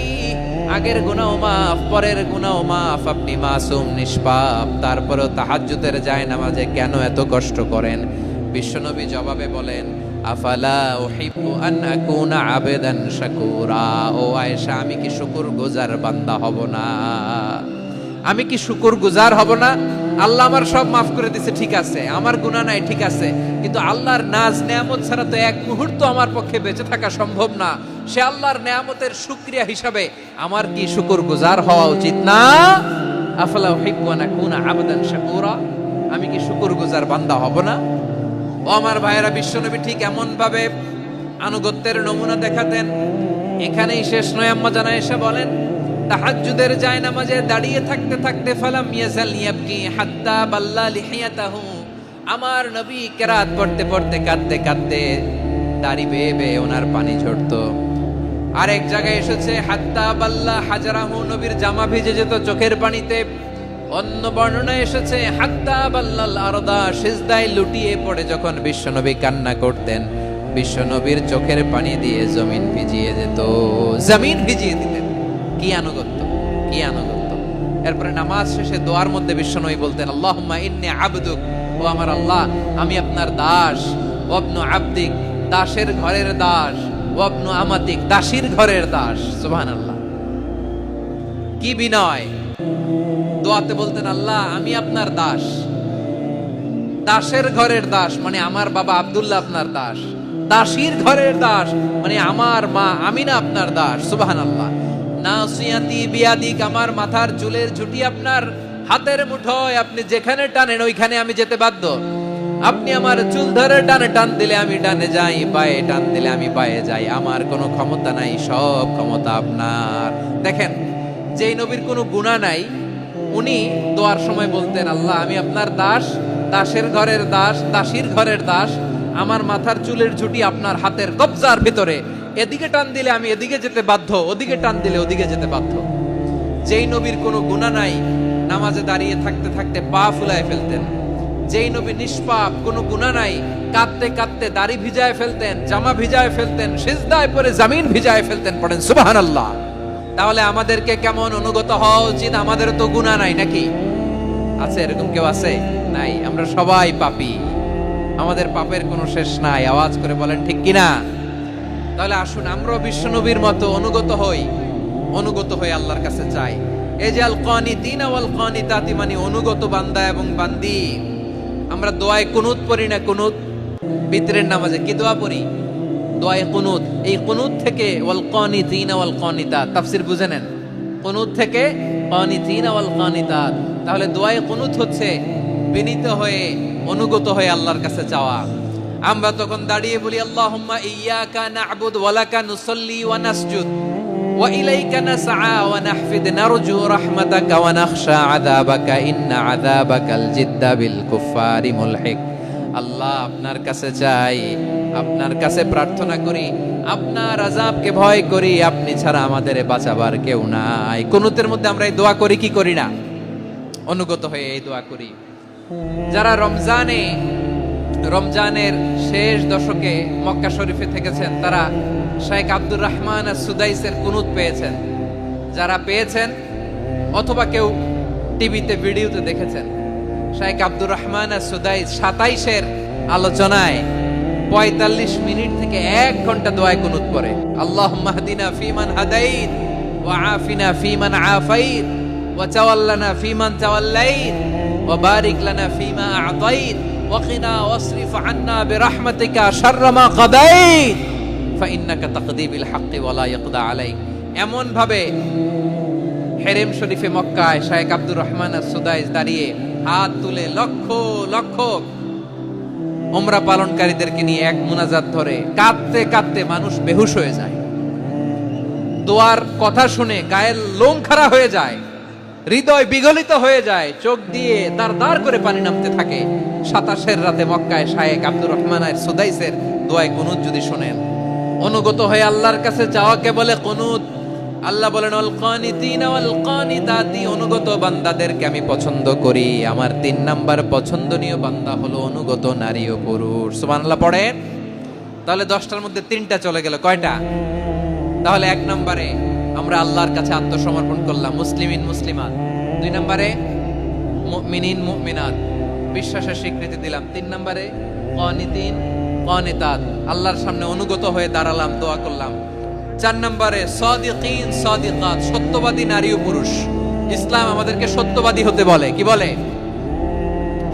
আগের গুনাহ মাফ, পরের গুনাহ মাফ, আপনি মাসুম, নিষ্পাপ, তারপরেও তাহাজ্জুদের জায়নামাজে কেন এত কষ্ট করেন? বিশ্বনবী জবাবে বলেন, আফালা উহিব্বু আন আকুনা আবেদান শাকুরা। ও আয়েশা, আমি কি শুকরগুজার বান্দা হব না? আমি কি শুকরগুজার হব না? আল্লাহ আমার সব মাফ করে দিয়েছে, ঠিক আছে, আমার গুনাহ নাই, ঠিক আছে, কিন্তু আল্লাহর নাজ নেয়ামত ছাড়া তো এক মুহূর্ত আমার পক্ষে বেঁচে থাকা সম্ভব না। সে আল্লাহর নেয়ামতের শুকরিয়া হিসাবে আমার কি শুকরগুজার হওয়া উচিত না? আফালা উহিব্বু আন আকুনা আবদান শাকুরা। আমি কি শুকরগুজার বান্দা হব না? ও আমার ভাইয়েরা, বিশ্বনবী ঠিক এমন ভাবে আনুগত্যের নমুনা দেখাতেন। এখানেই শেষ নয়, আম্মা জানা এসে বলেন, তাহাজ্জুদের জায়নামাজে দাঁড়িয়ে থাকতে থাকতে ফালাম ইয়াজাল ইয়াবকি হাত্তা বাল্লা লিহিয়াতাহু। আমার নবী কেরাত পড়তে পড়তে কাঁদতে কাঁদতে দাড়ি বেয়ে বেয়ে ওনার পানি ঝরতো। আরেক জায়গায় এসেছে হাত্তা বাল্লা হাজারাহু, নবীর জামা ভিজে যেত চোখের পানিতে। অন্য বর্ণনায় এসেছে হাত্তা বাল্লাল আরদা, সিজদায় লুটিয়ে পড়ে যখন বিশ্বনবী কান্না করতেন, বিশ্বনবীর চোখের পানি দিয়ে জমিন ভিজিয়ে যেত, জমিন ভিজিয়ে দিতেন। কি আনুগত্য, কি আনুগত্য! এরপরে নামাজ শেষে দোয়ার মধ্যে বিশ্বনবী বলতেন, আল্লাহুম্মা ইন্নী আবদুক, ও আমার আল্লাহ, আমি আপনার দাস। ওয়াবনু আবদিক, দাসের ঘরের দাস। ওয়াবনু আমাতিক, দাসীর ঘরের দাস। সুবহানাল্লাহ, কি বিনয়! দোয়াতে বলতেন, আল্লাহ আমি আপনার দাস। দাসের ঘরের দাস মানে আমার বাবা আব্দুল্লাহ আপনার দাস। দাসীর ঘরের দাস মানে আমার মা আমিনা আপনার দাস। সুবহানাল্লাহ। নাসিয়াতি বিয়াদিক, আমার মাথার চুলের ঝুঁটি আপনার হাতের মুঠোয়, আপনি যেখানে টানেন ওইখানে আমি যেতে বাধ্য। আপনি আমার চুল ধরে টানে টান দিলে আমি ডানে যাই, পায়ে টান দিলে আমি পায়ে যাই। আমার কোনো ক্ষমতা নাই, সব ক্ষমতা আপনার। দেখেন, যেই নবীর কোনো গুনাহ নাই, উনি দোয়ার সময় বলতেন, আল্লাহ আমি আপনার দাস, দাসের ঘরের দাস, দাসীর ঘরের দাস। আমার মাথার চুলের ঝুঁটি আপনার হাতের কবজার ভিতরে, এদিকে টান দিলে আমি এদিকে যেতে বাধ্য, ওদিকে টান দিলে ওদিকে যেতে বাধ্য। যেই নবীর কোনো গুনাহ নাই, নামাজে দাঁড়িয়ে থাকতে থাকতে পা ফুলায় ফেলতেন। যেই নবী নিষ্পাপ, কোনো গুনাহ নাই, কাঁদতে কাঁদতে দাড়ি ভিজায় ফেলতেন, জামা ভিজায় ফেলতেন, সিজদায় পড়ে জমিন ভিজায় ফেলতেন। পড়েন সুবহানাল্লাহ। তাহলে আমাদেরকে কেমন অনুগত হওয়া উচিত? আমাদের তো গুনাহ নাই নাকি? আছে এরকম কেউ? আছে? নাই। আমরা সবাই পাপী, আমাদের পাপের কোনো শেষ নাই। আওয়াজ করে বলেন ঠিক কিনা? তাহলে আসুন আমরা বিশ্বনবীর মতো অনুগত হই, অনুগত হয়ে আল্লাহর কাছে চাই। এই যে আল কানিতিনা ওয়াল কানিতাতি, মানে অনুগত বান্দা এবং বান্দি। আমরা দোয়ায় কুনুত পড়ি না? কুনুত বিতরের নামাজে কি দোয়া পড়ি? দোয়ায়ে কুনুত। এই কুনুত থেকে ওয়াল কানিতিনা ওয়াল কানিতাত, তাফসীর বুঝে নেন। কুনুত থেকে কানিতিনা ওয়াল কানিতাত। তাহলে দোয়ায়ে কুনুত হচ্ছে বিনীত হয়ে, অনুগত হয়ে আল্লাহর কাছে চাওয়া। আমরা তখন দাঁড়িয়ে বলি, আল্লাহুম্মা ইয়্যাকা না'বুদু ওয়া লাকা নুসাল্লি ওয়া নাসজুদ ওয়া ইলাইকা নাসআ ওয়া নাহফিদ নারজু রাহমাতাকা ওয়া নাখশা আযাবাকা ইন্না আযাবাকাল জিদ্দা বিল কুফফারি মুলহিক। আল্লাহ আপনার কাছে চাই, আপনার কাছে প্রার্থনা করি, আপনার আযাবকে ভয় করি, আপনি ছাড়া আমাদের বাঁচাবার কেউ নাই। কুনুতের মধ্যে আমরা এই দোয়া করি কি করি না? অনুগত হয়ে এই দোয়া করি। যারা রমজানের শেষ দশকে মক্কা শরীফে থেকেছেন, তারা শেখ আব্দুর রহমান সুদাইসের কুনুত পেয়েছেন। যারা পেয়েছেন অথবা কেউ টিভিতে ভিডিওতে দেখেছেন, শেখ আব্দুর রহমান সুদাইস 27-এর আলোচনায় 45 মিনিট থেকে 1 ঘন্টা দোয়ায় কুনুত পড়ে। আল্লাহুম্মা হদিনা ফিমান হাদাইত ওয়া আফিনা ফিমান আফাইত ওয়া তাওয়াল্লানা ফিমান তাওয়াল্লাইত ওয়া বারিক লানা ফিমা আ'তাইত ওয়া কিনা ওয়াসরিফ আন্না বিরহমাতিকা শাররা মা কাদাইত ফাইন্নাকা তাকদি বিল হাক্কি ওয়া লা ইয়াকদা আলাইক। এমন ভাবে হেরেম শরীফে মক্কায় শেখ আব্দুর রহমান সুদাইস দাঁড়িয়ে হাত তুলে লক্ষ লক্ষ উমরা পালনকারীদেরকে নিয়ে এক মুনাজাত ধরে কাঁদতে কাঁদতে মানুষ বেহুশ হয়ে যায়, দোয়ার কথা শুনে গায়ের লোম খাড়া হয়ে যায়, হৃদয় বিগলিত হয়ে যায়, চোখ দিয়ে দাঁড় করে পানি নামতে থাকে। 27 রাতে মক্কায় শায়েখ আব্দুর রহমান সুদাইসের দোয়ায় কুনুত যদি শোনেন, অনুগত হয়ে আল্লাহর কাছে চাওয়াকে বলে কুনুত। আল্লাহ বলেন আল কানিতিনা ওয়াল কানিতাতি, অনুগত বান্দাদেরকে আমি পছন্দ করি। আমার 3 নাম্বার পছন্দনীয় বান্দা হলো অনুগত নারী ও পুরুষ। সুবহানাল্লাহ পড়েন। তাহলে 10টার মধ্যে 3টা চলে গেল, কয়টা? তাহলে 1 নম্বরে আমরা আল্লাহর কাছে আত্মসমর্পণ করলাম, মুসলিমিন মুসলিমাত। 2 নম্বরে মুমিনিন মুমিনাত, বিশ্বাসের স্বীকৃতি দিলাম। 3 নম্বরে কানিতিন কানিতাত, আল্লাহর সামনে অনুগত হয়ে দাঁড়ালাম, দোয়া করলাম। 4 নম্বরে সাদিকিন সাদিকাত, সত্যবাদী নারী ও পুরুষ। ইসলাম আমাদেরকে সত্যবাদী হতে বলে। কি বলে?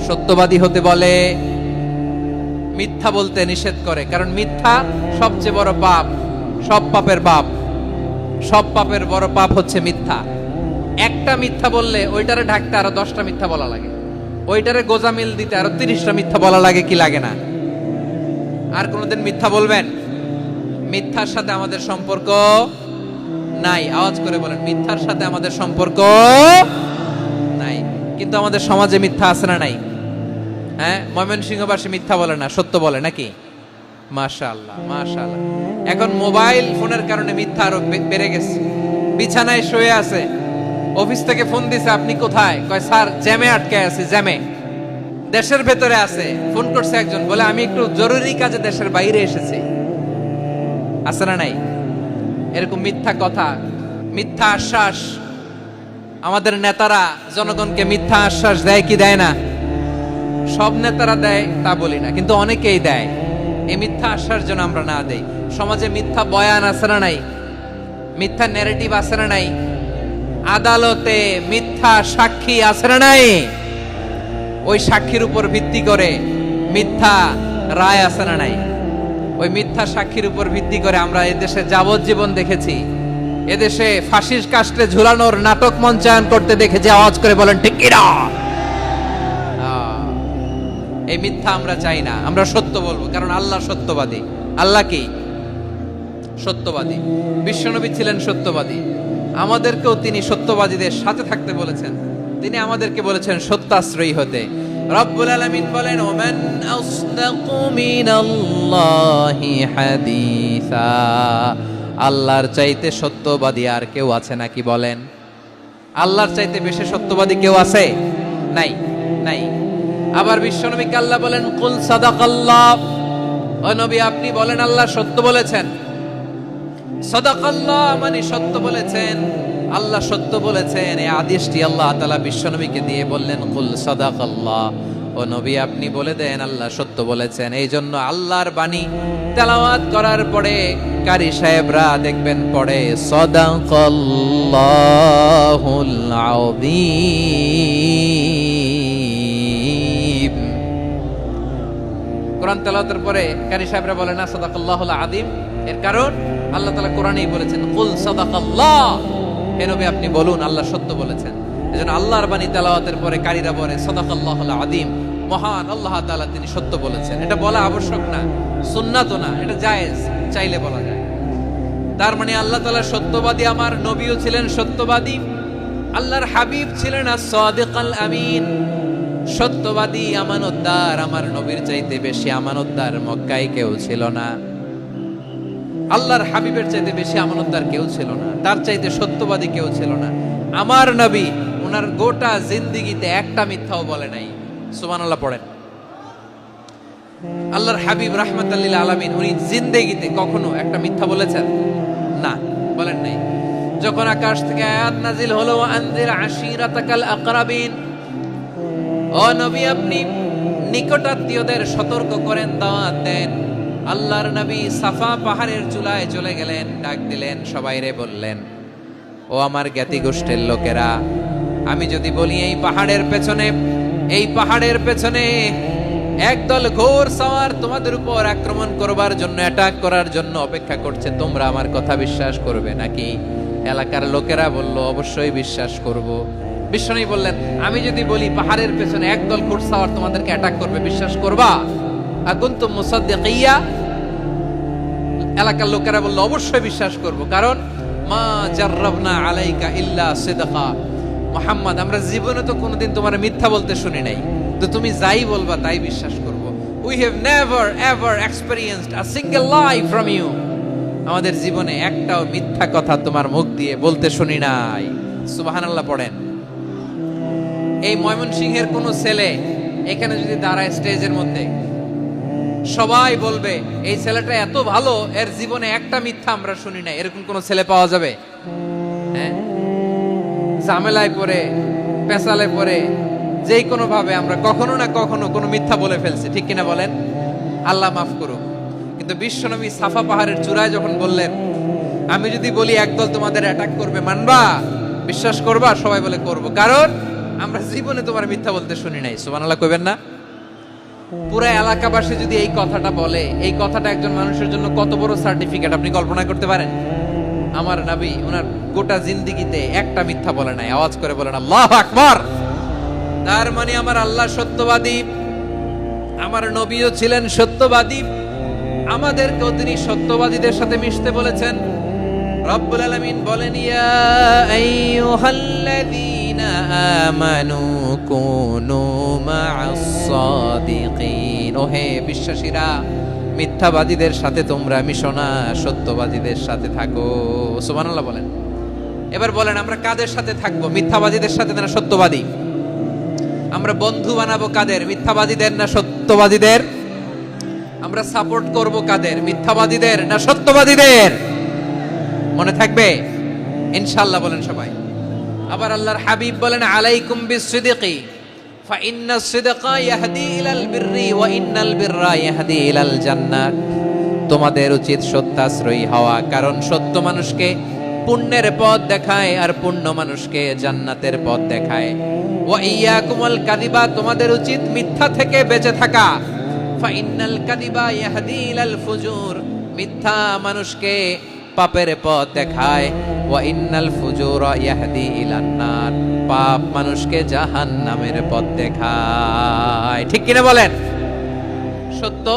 সত্যবাদী হতে বলে, মিথ্যা বলতে নিষেধ করে। কারণ মিথ্যা সবচেয়ে বড় পাপ, সব পাপের বাপ, সব পাপের বড় পাপ হচ্ছে মিথ্যা। একটা মিথ্যা বললে ওইটারে ঢাকতে আরো 10টা মিথ্যা বলা লাগে, ওইটারে গোজামিল দিতে আরো 30টা মিথ্যা বলা লাগে, কি লাগে না? আর কোনোদিন মিথ্যা বলবেন? মিথ্যার সাথে আমাদের সম্পর্ক নাই। আওয়াজ করে বলেন, মিথ্যার সাথে আমাদের সম্পর্ক নাই। কিন্তু আমাদের সমাজে মিথ্যা আছে না নাই? হ্যাঁ, ময়মনসিংহবাসী মিথ্যা বলে না, সত্য বলে নাকি? মাশাআল্লাহ মাশাআল্লাহ। এখন মোবাইল ফোনের কারণে মিথ্যা আরো বেড়ে গেছে। বিছানায় শুয়ে আছে, অফিস থেকে ফোন দিছে, আপনি কোথায়? কয় স্যার জ্যামে আটকে আছি, জ্যামে। দেশের ভেতরে আছে, ফোন করছে একজন, বলে আমি একটু জরুরি কাজে দেশের বাইরে এসেছি। আছে না নাই? এরকম মিথ্যা কথা, মিথ্যা আশ্বাস। আমাদের নেতারা জনগণকে মিথ্যা আশ্বাস দেয় কি দেয় না? সব নেতারা দেয় তা বলি না, কিন্তু অনেকেই দেয়। এই মিথ্যা আশ্বাস যেন আমরা না দেই। সমাজে মিথ্যা বয়ান আছে না নাই? মিথ্যা ন্যারেটিভ আছে না নাই? আদালতে মিথ্যা সাক্ষী আছে না নাই? ওই সাক্ষীর উপর ভিত্তি করে মিথ্যা রায় আছে না নাই? ওই মিথ্যা সাক্ষীর উপর ভিত্তি করে আমরা এদেশে যাবজ্জীবন দেখেছি, এদেশে ফাঁসির কাস্টে ঝুলানোর নাটক মঞ্চায়ন করতে দেখেছি। আওয়াজ করে বলেন ঠিক কি না? এই মিথ্যা আমরা চাই না, আমরা সত্য বলবো, কারণ আল্লাহ সত্যবাদী। আল্লাহ কি? সত্যবাদী। বিশ্বনবী ছিলেন সত্যবাদী, আমাদেরকেও তিনি সত্যবাদীদের সাথে থাকতে বলেছেন। তিনি আমাদেরকে বলেছেন সত্যাশ্রয়ী হতে। রব্বুল আলামিন বলেন, ওমান আসদাকু মিনাল্লাহি হাদিসা, আল্লাহর চাইতে সত্যবাদী আর কেউ আছে নাকি বলেন? আল্লাহর চাইতে বেশি সত্যবাদী কেউ আছে? নাই, নাই। আবার বিশ্বনবীকে আল্লাহ বলেন, কুল সাদাকাল্লাহ, ও নবী আপনি বলেন আল্লাহ সত্য বলেছেন। সাদাকাল্লাহ মানে সত্য বলেছেন, আল্লাহ সত্য বলেছেন। এই আদেশটি আল্লাহ তাআলা বিশ্বনবীকে দিয়ে বললেন, কুল সাদাকাল্লাহ, ও নবী আপনি বলে দেন আল্লাহ সত্য বলেছেন। এই জন্য আল্লাহর বাণী তেলাওয়াত করার পরে কারি সাহেবরা দেখবেন পড়ে সাদাকাল্লাহুল আযীম। কোরআন তেলাওয়াতের পরে কারি সাহেবরা বলে না সাদাকাল্লাহুল আযীম, এর কারণ আল্লাহ তাআলা কোরআনেই বলেছেন কুল সাদাকাল্লাহ, হে নবী আপনি বলুন আল্লাহ সত্য বলেছেন। এজন্য আল্লাহর বাণী তেলাওয়াতের পরে কারীরা বলে সাদাকাল্লাহুল আযীম, মহান আল্লাহ তাআলা তিনি সত্য বলেছেন। এটা বলা আবশ্যক না, সুন্নাতও না, এটা জায়েজ, চাইলে বলা যায়। তার মানে আল্লাহ তাআলা সত্যবাদী, আমার নবীও ছিলেন সত্যবাদী, আল্লাহর হাবিব ছিলেন as-সাদিকাল আমিন, সত্যবাদী আমানতদার। আমার নবীর চাইতে বেশি আমানতদার মক্কায় কেউ ছিল না, আল্লাহর হাবিবের চাইতে বেশি আমানতদার কেউ ছিল না, তার চাইতে সত্যবাদী কেউ ছিল না। আমার নবী ওনার গোটা জিন্দেগিতে একটা মিথ্যাও বলে নাই। সুবহানাল্লাহ পড়েন। আল্লাহর হাবিব রাহমাতাল লিল আলামিন উনি জিন্দেগিতে কখনো একটা মিথ্যা বলেছেন? না, বলেন নাই। যখন আকাশ থেকে আয়াত নাজিল হলো, আনজির আশিরাতাকাল আকরাবিন, ও নবী আপনি নিকটাত্মীয়দের সতর্ক করেন, দাওয়াত দেন। আল্লাহর নবী সাফা পাহাড়ের চূড়ায় চলে গেলেন, ডাক দিলেন, সবাইরে বললেন, ও আমার জ্ঞাতি গোষ্ঠীর লোকেরা, আমি যদি বলি এই পাহাড়ের পেছনে একদল ঘোর সওয়ার তোমাদের উপর আক্রমণ করবার জন্য, অ্যাটাক করার জন্য অপেক্ষা করছে, তোমরা আমার কথা বিশ্বাস করবে নাকি? এলাকার লোকেরা বলল, অবশ্যই বিশ্বাস করব। বিশ্বনবী বললেন, আমি যদি বলি পাহাড়ের পেছনে একদল ঘোর সওয়ার তোমাদেরকে অ্যাটাক করবে, বিশ্বাস করবা? আকুনতুম মুসাদ্দিকিয়া, এলাকার লোকেরা বলল অবশ্যই বিশ্বাস করব, কারণ মা জাররাবনা আলাইকা ইল্লা সিদকা, মুহাম্মদ আমরা জীবনে তো কোনোদিন তোমার মিথ্যা বলতে শুনি নাই, তো তুমি যাই বলবা তাই বিশ্বাস করব। We have never ever experienced a single lie from you, আমাদের জীবনে একটাও মিথ্যা কথা তোমার মুখ দিয়ে বলতে শুনি নাই। সুবহানাল্লাহ পড়েন। এই ময়মনসিংহের কোন ছেলে এখানে যদি দাঁড়ায় স্টেজের মধ্যে, সবাই বলবে এই ছেলেটা এত ভালো, এর জীবনে একটা মিথ্যা আমরা শুনি নাই, এরকম কোন ছেলে পাওয়া যাবে? হ্যাঁ, ঝামেলায় পড়ে পেশালে পড়ে যেই কোনো ভাবে আমরা কখনো না কখনো কোনো মিথ্যা বলে ফেলছি, ঠিক কিনা বলেন? আল্লাহ মাফ করুক। কিন্তু বিশ্বনবী সাফা পাহাড়ের চূড়ায় যখন বললেন, আমি যদি বলি একদল তোমাদের অ্যাটাক করবে, মানবা, বিশ্বাস করবা? সবাই বলে করব, কারণ আমরা জীবনে তোমার মিথ্যা বলতে শুনি নাই। সুবহানাল্লাহ কইবেন না? পুরো এলাকাবাসী যদি এই কথাটা বলে, এই কথাটা একজন মানুষের জন্য কত বড় সার্টিফিকেট আপনি কল্পনা করতে পারেন? আমার নবী ওনার গোটা জিন্দেগিতে একটা মিথ্যা বলে নাই। আওয়াজ করে বলেন আল্লাহু আকবার। তার মানে আমার আল্লাহ সত্যবাদী, আমার নবীও ছিলেন সত্যবাদী, আমাদেরকেও তিনি সত্যবাদীদের সাথে মিশতে বলেছেন। রব্বুল আলামিন বলেন, ইয়া আইয়ুহাল্লাযীনা আমানু কুনু মা'আস সাদিকিন, ওহে বিশ্বাসীরা, মিথ্যাবাদীদের সাথে তোমরা মিশো না, সত্যবাদীদের সাথে থাকো। সুবহানাল্লাহ বলেন। এবার বলেন আমরা কাদের সাথে থাকবো? মিথ্যাবাদীদের সাথে না সত্যবাদী? আমরা বন্ধু বানাবো কাদের? মিথ্যাবাদীদের না সত্যবাদীদের? আমরা সাপোর্ট করব কাদের? মিথ্যাবাদীদের না সত্যবাদীদের? মনে থাকবে ইনশাআল্লাহ বলেন সবাই। আবার আল্লাহর হাবিব বলেন, আলাইকুম বিসসিদকি ফাইন্নাস সিদকা ইয়াহদি ইলাল বিররি ওয়া ইন্নাল বিররা ইয়াহদি ইলাল জান্নাহ। তোমাদের উচিত সত্যাশ্রয়ী হওয়া, কারণ সত্য মানুষকে পুণ্যের পথ দেখায় আর পুণ্য মানুষকে জান্নাতের পথ দেখায়। ওয়া ইয়াকুমুল কাযিবা, তোমাদের উচিত মিথ্যা থেকে বেঁচে থাকা। ফাইন্নাল কাযিবা ইয়াহদি ইলাল ফুজুর, মিথ্যা মানুষকে পাপের পথ দেখায়। ওয়া ইন্নাল ফুজুরা ইয়াহদি ইলান নার, পাপ মানুষকে জাহান্নামের পথ দেখায়। ঠিক কিনা বলেন? সত্য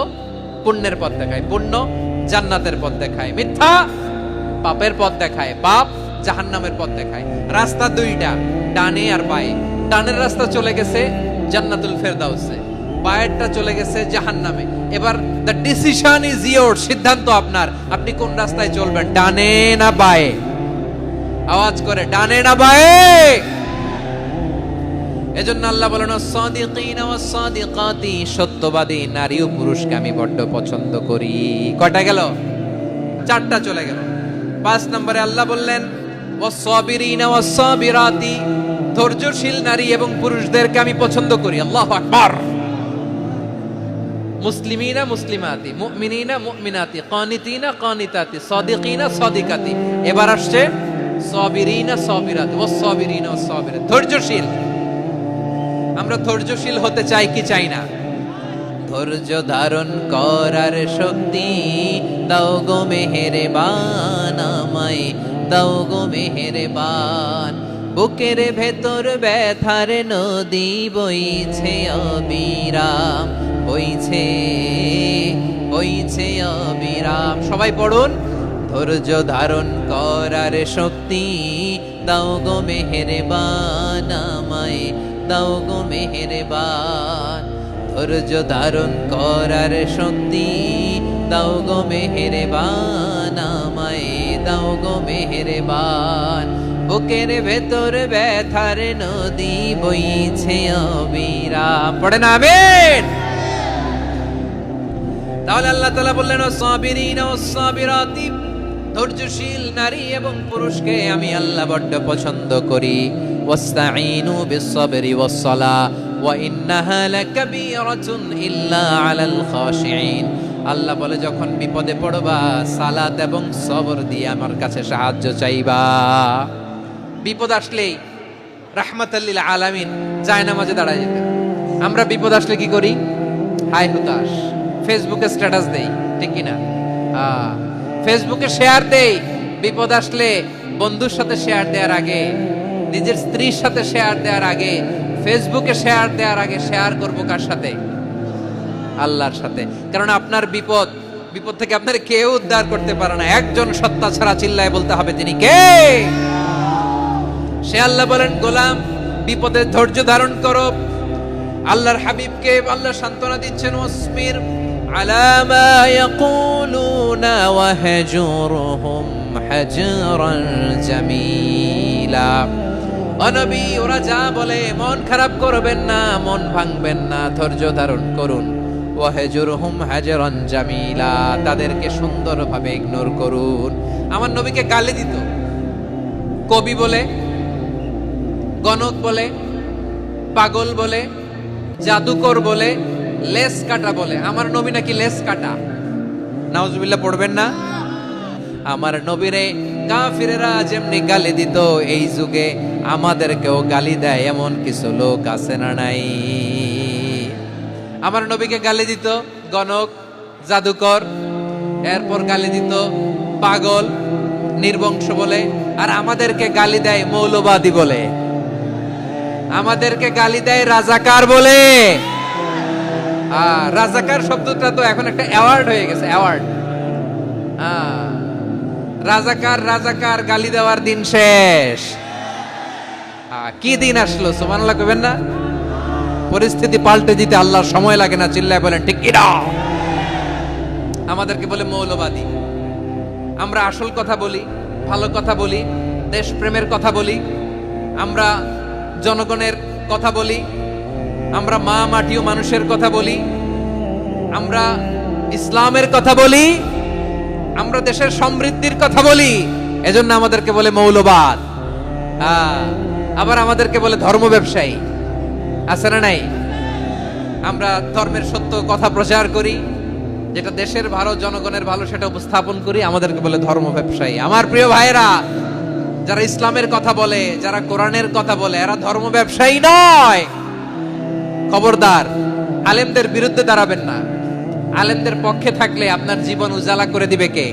পুণ্যের পথ দেখায়, পুণ্য জান্নাতের পথ দেখায়, মিথ্যা পাপের পথ দেখায়, পাপ জাহান্নামের পথ দেখায়। রাস্তা দুইটা, ডানে আর বাঁয়ে। ডানের রাস্তা চলে গেছে জান্নাতুল ফেরদাউসে, বাঁয়েরটা চলে গেছে জাহান্নামে। এবার দ্য ডিসিশন ইজ ইয়োর, সিদ্ধান্ত আপনার, আপনি কোন রাস্তায় চলবেন, ডানে না বাঁয়ে? আওয়াজ করে, ডানে না বাঁয়ে? এজন্য আল্লাহ বলেন, সাদিকিনা ওয়াস সাদিকাতি, সত্যবাদী নারী ও পুরুষকে আমি বড্ড পছন্দ করি। কয়টা গেল? চারটা চলে গেল। 5 নম্বরে আল্লাহ বললেন, ওয়াস সাবিরিনা ওয়াস সাবিরাতি, ধৈর্যশীল নারী এবং পুরুষদেরকে আমি পছন্দ করি। আল্লাহু আকবার। মুসলিমিনা মুসলিমাতি, মুমিনিনা মুমিনাতি, কানিতিনা কানিতাতি, সাদিকিনা সাদিকাতি। এবার আসছে সাবিরিনা সাবিরাতি, ওয়াস সাবিরিনা ওয়াস সাবিরাত, ধৈর্যশীল। আমরা ধৈর্যশীল হতে চাই কি চাই না? ধৈর্য ধারণ করার শক্তি দাও গো মেহেরবান, আমায় দাও গো মেহেরবান। বুকের ভেতর ব্যথার নদী বইছে অবিরাম, বইছে বইছে অবিরাম। সবাই পড়ুন, ধৈর্য ধারণ করার শক্তি দাও গো মেহেরবান, আমায় দাও গো মেহেরবান। ধৈর্য ধারণ করার শক্তি দাও গো মেহেরবান, আমায় দাও গো মেহেরবান। বুকের ভেতর ব্যথার নদী বইছে অবিরাম। পড়েন আমিন। তাহলে আল্লাহ তাআলা বললেন, সাবিরিনা ওয়াস সাবিরাতি, ধৈর্যশীল নারী এবং পুরুষকে আমি আল্লাহ বড্ড পছন্দ করি। ওয়াস্তাঈনু বিস-সাবরি ওয়াস-সালাহ ওয়া ইন্নাহা লাকাবীরাতুন ইল্লা আলাল খাশিঈন। আল্লাহ বলে, যখন বিপদে পড়বা সালাত এবং সবর দিয়ে আমার কাছে সাহায্য চাইবা। বিপদ আসলেই রাহমাতাল লিল আলামিন জায়নামাজে দাঁড়ায় যেতেন। আমরা বিপদ আসলে কি করি? হায় হুতাশ, ফেসবুকে স্ট্যাটাস দেই, ঠিক কিনা? ফেসবুকে শেয়ার দেই। বিপদ আসলে বন্ধুর সাথে শেয়ার দেওয়ার আগে, নিজের স্ত্রীর সাথে শেয়ার দেওয়ার আগে, ফেসবুকে শেয়ার দেওয়ার আগে শেয়ার করবো কার সাথে? আল্লাহর সাথে। কারণ আপনার বিপদ থেকে আপনার কেউ উদ্ধার করতে পারে না, একজন সত্তা ছাড়া। চিল্লায় বলতে হবে তিনি কে? সে আল্লাহ। বলেন গোলাম, বিপদে ধৈর্য ধারণ করো। আল্লাহর হাবিবকে আল্লাহ সান্ত্বনা দিচ্ছেন, ওয়াসবির আলা মা ইয়াকুলুনা ওয়াহজুরহুম হাজরান জামিলা। ও নবী, ওরা যা বলে মন খারাপ করবেন না, মন ভাঙবেন না, ধৈর্য ধারণ করুন। ওয়াহজুরহুম হাজরান জামিলা, তাদেরকে সুন্দরভাবে ইগনোর করুন। আমার নবীকে গালি দিত কবি বলে, গণক বলে, পাগল বলে, জাদুকর বলে, লেস কাটা বলে। আমার নবী নাকি লেস কাটা? নাউজুবিল্লাহ পড়বেন না? আমার নবীরে কাফিরেরা যেমনি গালি দিত, এই যুগে আমাদেরকেও গালি দেয় এমন কিছু লোক আছে না নাই? আমার নবীকে গালি দিত গণক, জাদুকর, এরপর গালি দিত পাগল, নির্বংশ বলে, আর আমাদেরকে গালি দেয় মৌলবাদী বলে, আমাদেরকে গালি দেয় রাজাকার বলে। রাজাকার শব্দটা তো এখন একটা অ্যাওয়ার্ড হয়ে গেছে, অ্যাওয়ার্ড। রাজাকার গালি দেওয়ার দিন শেষ। কি দিন আসলো, সুবহানাল্লাহ কইবেন না? পরিস্থিতি পাল্টে দিতে আল্লাহর সময় লাগে না। চিল্লায় বলেন ঠিক কিনা? আমাদেরকে বলে মৌলবাদী। আমরা আসল কথা বলি, ভালো কথা বলি, দেশপ্রেমের কথা বলি, আমরা জনগণের কথা বলি, আমরা মা মাটি ও মানুষের কথা বলি, আমরা ইসলামের কথা বলি, আমরা দেশের সমৃদ্ধির কথা বলি। এজন্য আমাদেরকে বলে মৌলবাদ। আবার আমাদেরকে বলে ধর্ম ব্যবসায়ী। আছে না নাই? আমরা ধর্মের সত্য কথা প্রচার করি, যেটা দেশের ভালো, জনগণের ভালো, সেটা উপস্থাপন করি, আমাদেরকে বলে ধর্ম ব্যবসায়ী। আমার প্রিয় ভাইরা, যারা ইসলামের কথা বলে, যারা কোরআনের কথা বলে, এরা ধর্ম ব্যবসায়ী নয়। খবরদার, আলেমদের বিরুদ্ধে দাঁড়াবেন না। আলেমদের পক্ষে থাকলে আপনার জীবন উজালা করে দিবে কে?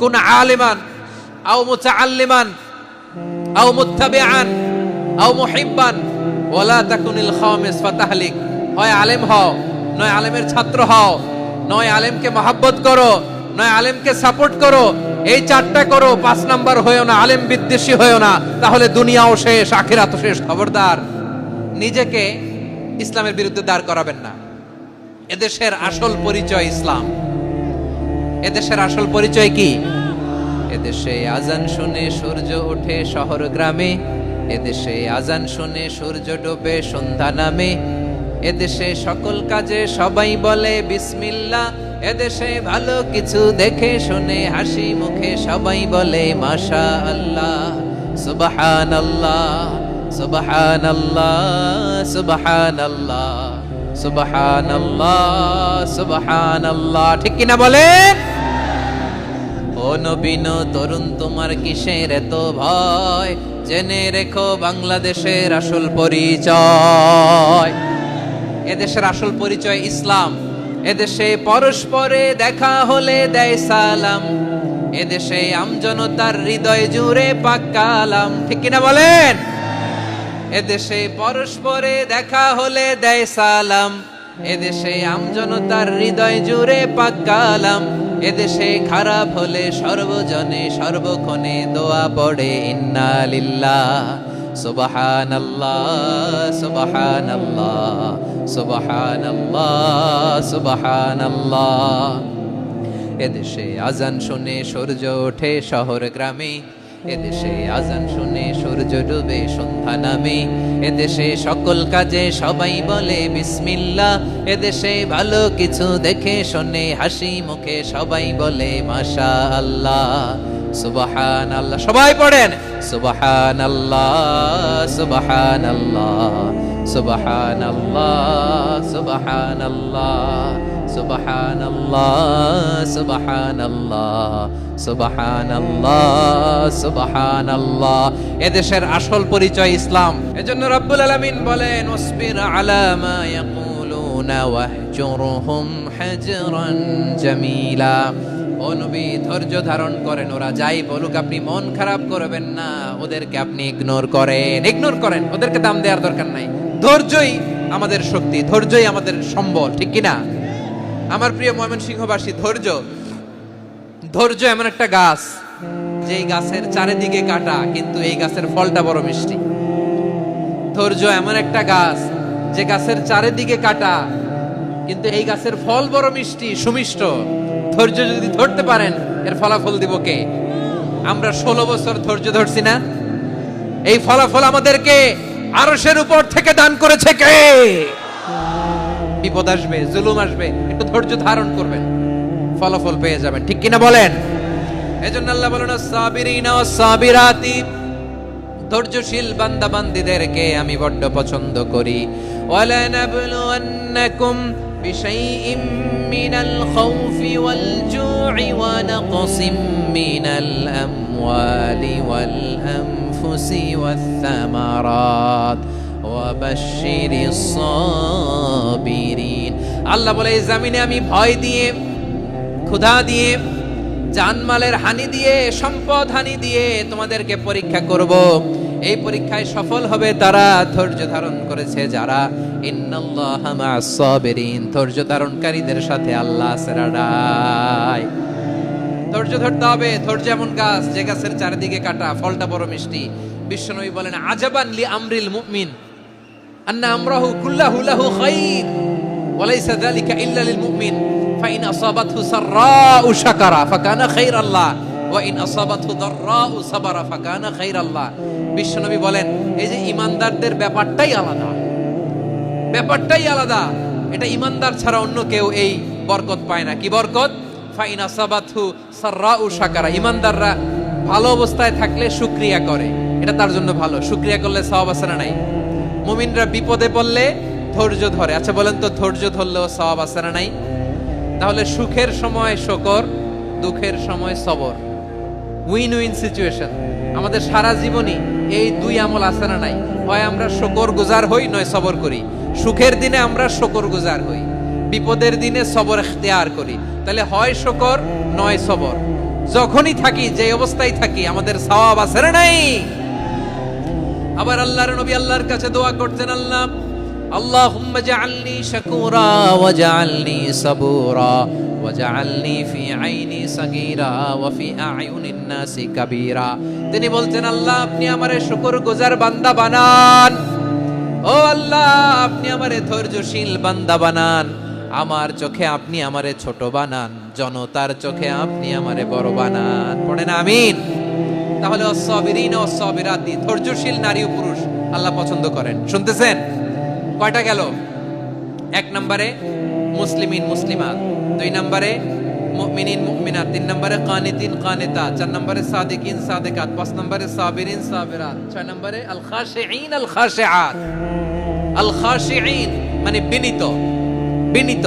কোন আলিমান আও মুতাআল্লিমান আও মুত্তাবিআন আও মুহিব্বান ওয়ালা তাকুনিল খামিস ফাতাহলিক। হয় আলেম হও, নয় আলেমের ছাত্র হও, নয় আলেমকে মহব্বত করো, নয় আলেমকে সাপোর্ট করো। এই চারটা করো, 5 নাম্বার হয়েও না, আলেম বিদ্বেষী হয়েও না, তাহলে দুনিয়াও শেষ, আখিরাতও শেষ। খবরদার, নিজেকে ইসলামের বিরুদ্ধে দাঁড় করাবেন না। এদেশের আসল পরিচয় ইসলাম। এদেশের আসল পরিচয় কি? এদেশে আজান শুনে সূর্য ওঠে শহর গ্রামে, এদেশে আজান শুনে সূর্য ডোবে সন্ধ্যা নামে, এদেশে সকল কাজে সবাই বলে বিসমিল্লাহ, এদেশে ভালো কিছু দেখে শুনে হাসি মুখে সবাই বলে মাশাআল্লাহ, সুবহানাল্লাহ, সুবহানাল্লাহ, সুবহানাল্লাহ, সুবহানাল্লাহ, সুবহানাল্লাহ। ঠিক কিনা বলেন? ও নবীন তরুণ, তোমার কিসের এত ভয়? জেনে রেখো বাংলাদেশের আসল পরিচয়। এদেশের আসল পরিচয় ইসলাম। এদেশে পরস্পরে দেখা হলে দেয় সালাম, এদেশে আমজনতার হৃদয় জুড়ে পাক কালাম। ঠিক কিনা বলেন? এদেশে পরস্পরে দেখা হলে দেয় সালাম, এদেশে আমজনতার হৃদয় জুড়ে পাক কালাম, এদেশে খারাপ হলে সর্বজনে সর্বক্ষণে দোয়া পড়ে ইন্না লিল্লাহ, সুবহানাল্লাহ, সুবহানাল্লাহ, সুবহানাল্লাহ, সুবহানাল্লাহ। এদেশে আজান শুনে সূর্য ওঠে শহর গ্রামে, এদেশে আজান শুনে সূর্য ডুবে সন্ধ্যা নামে, এদেশে সকল কাজে সবাই বলে বিসমিল্লাহ, এদেশে ভালো কিছু দেখে শুনে হাসি মুখে সবাই বলে মাশাআল্লাহ, সুবহানাল্লাহ। সবাই পড়েন সুবহানাল্লাহ, সুবহানাল্লাহ, সুবহানাল্লাহ, সুবহানাল্লাহ, সুবহানাল্লাহ, সুবহানাল্লাহ, সুবহানাল্লাহ, সুবহানাল্লাহ। এদেশের আসল পরিচয় ইসলাম। এজন্য রব্বুল আলামিন বলেন ওয়াসবির আলা মা ইয়াকুলুনা ওয়াহজুরহুম হাজরান জামিলা। ও নবী, ধৈর্য ধারণ করেন, ওরা যাই বলুক আপনি মন খারাপ করবেন না, ওদেরকে আপনি ইগনোর করেন, ওদেরকে দাম দেওয়ার দরকার নাই। ধৈর্যই আমাদের শক্তি, ধৈর্যই আমাদের সম্বল, ঠিক কিনা? আমার প্রিয় ময়মনসিংহবাসী, ধৈর্য এমন একটা গাছ, যেই গাছের চারিদিকে কাটা কিন্তু এই গাছের ফলটা বড় মিষ্টি। ধৈর্য এমন একটা গাছ, যে গাছের চারিদিকে কাটা কিন্তু এই গাছের ফল বড় মিষ্টি, সুমিষ্ট। ধৈর্য যদি ধরতে পারেন, এর ফলাফল দিব কে? আমরা 16 বছর ধৈর্য ধরছি না? এই ফলাফল আমাদেরকে আরশের উপর থেকে দান করেছে কে? বিপদ আসবে, জুলুম আসবে, একটু ধৈর্য ধারণ করবেন, ফলাফল পেয়ে যাবেন, ঠিক কিনা বলেন? এজন্য আল্লাহ বলেন, আস-সাবিরিনা ওয়াস-সাবিরাতি, ধৈর্যশীল বান্দা বান্দীদেরকে আমি বড্ড পছন্দ করি। ওয়ালা নাবলুওয়ান্নাকুম বিশাইইম মিনাল খাউফি ওয়াল জু'i ওয়া নাকসিম মিনাল আমওয়ালি ওয়াল আনফুসি ওয়াস সামারাত ওয়া বাশশিরিস সাবিরিন। আল্লাহ বলে, এই জমিনে আমি ভয় দিয়ে, ক্ষুধা দিয়ে, জানমালের হানি দিয়ে, সম্পদ হানি দিয়ে তোমাদেরকে পরীক্ষা করব। এই পরীক্ষায় সফল হবে তারা, ধৈর্য ধারণ করেছে যারা। ইন্নাল্লাহা মা'আস সাবিরিন, ধৈর্য ধারণকারীদের সাথে আল্লাহ আছে। ধৈর্য ধরতে হবে। ধৈর্য এমন গাছ, যে গাছের চারিদিকে কাটা, ফলটা বড় মিষ্টি। বিশ্বনবী বলেন, আজাবান লি আমরিল মুমিন আন্না আমরাহু কুল্লাহু লাহু খাইর ওয়া লাইসা যালিকা ইল্লা লিল মুমিন ফাইন আসাবাতহু সাররাউ শাকারা ফাকানা খাইরাল্লাহ ওয়া ইন আসাবাতহু দাররাউ সাবারা ফাকানা খাইরাল্লাহ। বিশ্বনবী বলেন, এই যে ঈমানদারদের ব্যাপারটাই আলাদা, ব্যাপারটাই আলাদা। এটা ঈমানদার ছাড়া অন্য কেউ এই বরকত পায় না। কি বরকত? ফাইন আসাবাতহু সাররাউ শাকারা। ঈমানদাররা ভালো অবস্থায় থাকলে শুকরিয়া করে, এটা তার জন্য ভালো। শুকরিয়া করলে সওয়াব আছে না নাই? মুমিনরা বিপদে পড়লে ধৈর্য ধরে। আচ্ছা বলেন তো, ধৈর্য ধরলেও সওয়াব আছে না নাই? তাহলে সুখের সময় শুকর, দুঃখের সময় সবর, উইন উইন সিচুয়েশন। আমাদের সারা জীবনই এই দুই আমল আছে না নাই? হয় আমরা শুকর গুজার হই, নয় সবর করি। সুখের দিনে আমরা শুকর গুজার হই, বিপদের দিনে সবর ইখতিয়ার করি। তাহলে হয় শুকর, নয় সবর। যখনই থাকি, যে অবস্থায় থাকি, আমাদের সওয়াব আছে না নাই? আবার আল্লাহর নবী আল্লাহর কাছে দোয়া করতেন, আল্লাহুম্মা জাআলনি শাকুরা ওয়া জাআলনি সাবুরা ওয়া জাআলনি ফি আইনি সাগীরা ওয়া ফি আ'য়ুনিন নাসি কাবীরা। তিনি বলতেন, আল্লাহ আপনি আমারে শুকরগুজার বান্দা বানান। ও আল্লাহ, আপনি আমারে ধৈর্যশীল বান্দা বানান। আমার চোখে আপনি আমারে ছোট বানান, জনতার চোখে আপনি আমারে বড় বানান। পড়েন আমিন। তাহলে আস-সাবিরিনা ওয়াস-সাবিরাতি, ধৈর্যশীল নারী ও পুরুষ আল্লাহ পছন্দ করেন। শুনতেছেন? কয়টা গেল? 1 নম্বরে মুসলিমিন মুসলিমাত, 2 নম্বরে মুমিনিন মুমিনাত, 3 নম্বরে কানিতিন কানিতাত, 4 নম্বরে সাদিকিন সাদিকাত, 5 নম্বরে সাবিরিন সাবিরাত, 6 নম্বরে আল খাশিঈন আল খাশিআত। আল খাশিঈন মানে বিনীত, বিনীত,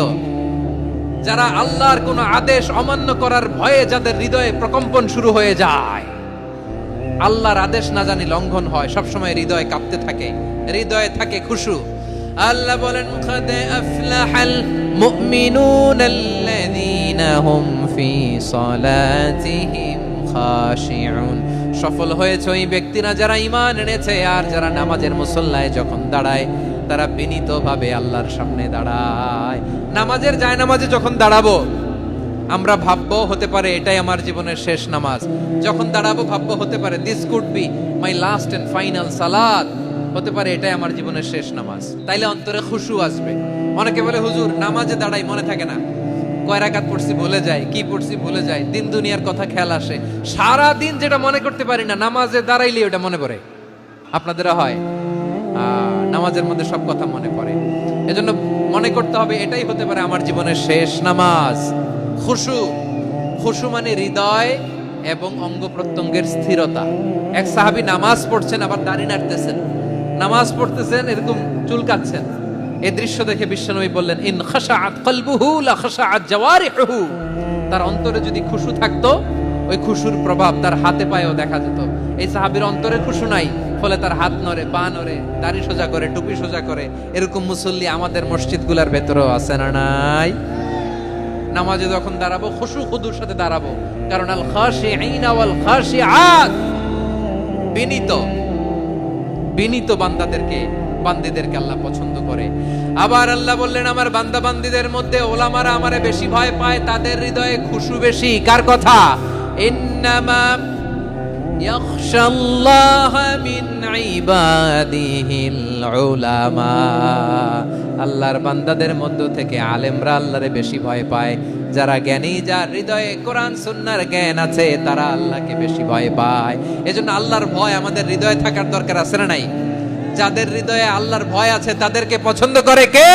যারা আল্লাহর কোন আদেশ অমান্য করার ভয়ে যাদের হৃদয়ে প্রকম্পন শুরু হয়ে যায়, আল্লাহর আদেশ না জানি লঙ্ঘন হয়, সবসময় হৃদয় কাঁপতে থাকে, হৃদয়ে থাকে খুশু। আল্লাহ বলেন, قد أفلح المؤمنون الذين هم في صلاتهم خاشعون। সফল হয়েছে ওই ব্যক্তিরা যারা ঈমান এনেছে আর যারা নামাজের মুসল্লায় যখন দাঁড়ায় তারা বিনীতভাবে আল্লাহর সামনে দাঁড়ায়। নামাজের জায়নামাজে যখন দাঁড়াবো, আমরা ভাববো হতে পারে এটাই আমার জীবনের শেষ নামাজ। যখন দাঁড়াবো ভাববো হতে পারে this could be my last and final সালাত, হতে পারে এটাই আমার জীবনের শেষ নামাজ। তাইলে অন্তরে খুশু আসবে। অনেকে বলে, হুজুর নামাজে দাঁড়াই মনে থাকে না, কয় রাকাত পড়ছি ভুলে যায়, কি পড়ছি ভুলে যায়, দিন দুনিয়ার কথা খেয়াল আসে। সারা দিন যেটা মনে করতে পারি না, নামাজে দাঁড়াইলে ওটা মনে পড়ে। আপনাদেরও হয়? নামাজের মধ্যে সব কথা মনে পড়ে। এজন্য মনে করতে হবে এটাই হতে পারে আমার জীবনের শেষ নামাজ। খুশু, খুশু মানে হৃদয় এবং অঙ্গ প্রত্যঙ্গের স্থিরতা। এক সাহাবী নামাজ পড়ছেন আবার দাড়ি নাড়তেছেন, নামাজ পড়তেছেন এরকম চুলকাচ্ছেন। এই দৃশ্য দেখে বিশ্বনবী বললেন, ইন খাশাআত কলবুহু লা খাশাআত জাওয়ারিহুহু। তার অন্তরে যদি খুশু থাকতো, ওই খুশুর প্রভাব তার হাতে পায়েও দেখা যেত। এই সাহাবীর অন্তরে খুশু নাই, ফলে তার হাত নড়ে, পা নড়ে, দাড়ি সোজা করে, টুপি সোজা করে। এরকম মুসল্লি আমাদের মসজিদগুলোর ভেতরেও আছে না নাই? নামাজে যখন দাঁড়াবো খুশু খুদুর সাথে দাঁড়াবো, কারণ আল খাশিঈনা ওয়াল খাশিআত, বিনীত, বিনীত বান্দাদেরকে বান্দীদেরকে আল্লাহ পছন্দ করে। আবার আল্লাহ বললেন আমার বান্দা বান্দীদের মধ্যে ওলামারা আমারে বেশি ভয় পায়, তাদের হৃদয়ে খুশু বেশি। কার কথা? ইন্নামা ইয়াখশাল্লাহ মিন ইবাদিহিল উলামা। আল্লাহর বান্দাদের মধ্য থেকে আলেমরা আল্লাহরে বেশি ভয় পায়। যারা জ্ঞানী, যার হৃদয়ে কোরআন সুন্নাহর জ্ঞান আছে, তারা আল্লাহকে বেশি ভয় পায়। এজন্য আল্লাহর ভয় আমাদের হৃদয়ে থাকার দরকার আছে না নাই? যাদের হৃদয়ে আল্লাহর ভয় আছে তাদেরকে পছন্দ করে কে?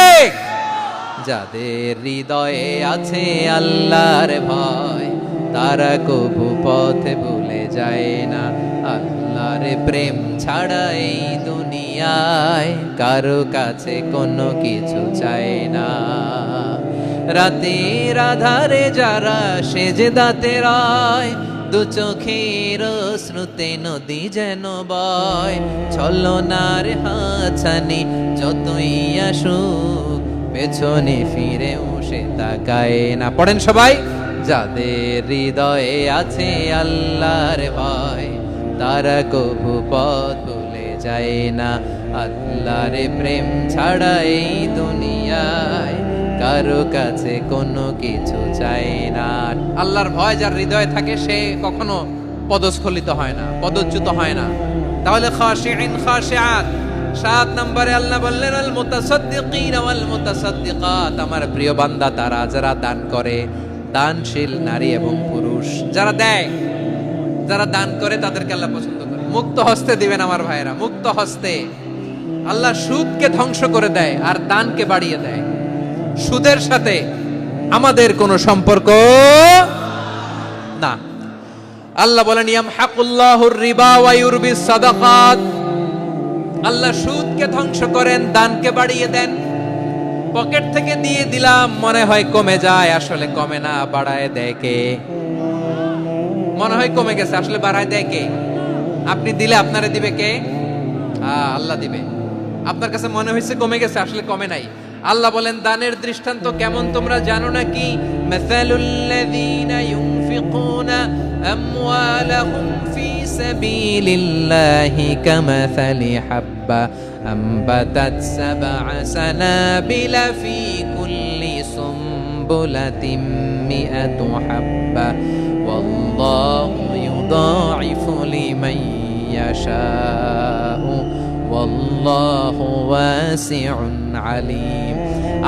যাদের হৃদয়ে আছে আল্লাহর ভয়, তারা কবু পথে ভুলে যায় না। আল্লাহর প্রেম ছাড়া এই দুনিয়ায় কারো কাছে কোনো কিছু চায় না। রাতের আধারে যারা সেজদাতে রয়, দু চোখের শ্রুতে নদী যেন বয়। ছলনার হাতছানি যতই আসুক, পেছনে ফিরেও সে তাকায় না। পড়েন সবাই। যাদের হৃদয়ে আছে আল্লাহর ভয়, তারা কবু পথ ভুলে যায় না। আল্লাহর প্রেম ছাড়া এই দুনিয়ায় কারো কাছে কোনো কিছু চায় না। আল্লাহর ভয় যার হৃদয়ে থাকে সে কখনো পদস্খলিত হয় না, পদচ্যুত হয় না। তাহলে খাশিঈন খাশিআত। 7 নম্বরে আল্লাহ বললেন আল মুতাসাদ্দিকিন ওয়াল মুতাসাদ্দিকাত। আমার প্রিয় বান্দা তারা যারা দান করে, দানশীল নারী এবং পুরুষ যারা দেয়, যারা দান করে তাদেরকে আল্লাহ পছন্দ করে। মুক্ত হস্তে দিবেন আমার ভাইয়েরা, মুক্ত হস্তে। আল্লাহ সুদকে ধ্বংস করে দেয় আর দানকে বাড়িয়ে দেয়। সুদের সাথে আমাদের কোনো সম্পর্ক না। আল্লাহ বলেন ইয়ামহাকুল্লাহুর রিবা ওয়া ইউরবিস সাদাকাত। আল্লাহ সুদকে ধ্বংস করেন, দানকে বাড়িয়ে দেন। পকেট থেকে দিয়ে দিলাম মনে হয় কমে যায়, আসলে কমে না, বাড়ায় দেয় কে? মনে হয় কমে গেছে, আসলে বাড়ায় দেয় কে? আপনি দিলে আপনারে দিবে কে? আল্লাহ দিবে। আপনার কাছে মনে হয়েছে কমে গেছে, আসলে কমে নাই। আল্লাহ বলেন দানের দৃষ্টান্ত কেমন তোমরা জানো নাকি? মাসালুল্লাযীনা ইউনফিকুনা আমওয়ালাহুম ফি সাবিলিল্লাহি কামাসালি হাব্বা আম্বাতাত সাবআ সানাবিলা ফি কুল্লি সুমবুলাতিন মিআতু হাব্বা ওয়াল্লাহু ইউদাঈফু লিমান ইয়াশাউ ওয়াল্লাহু ওয়াসিউন আলিম।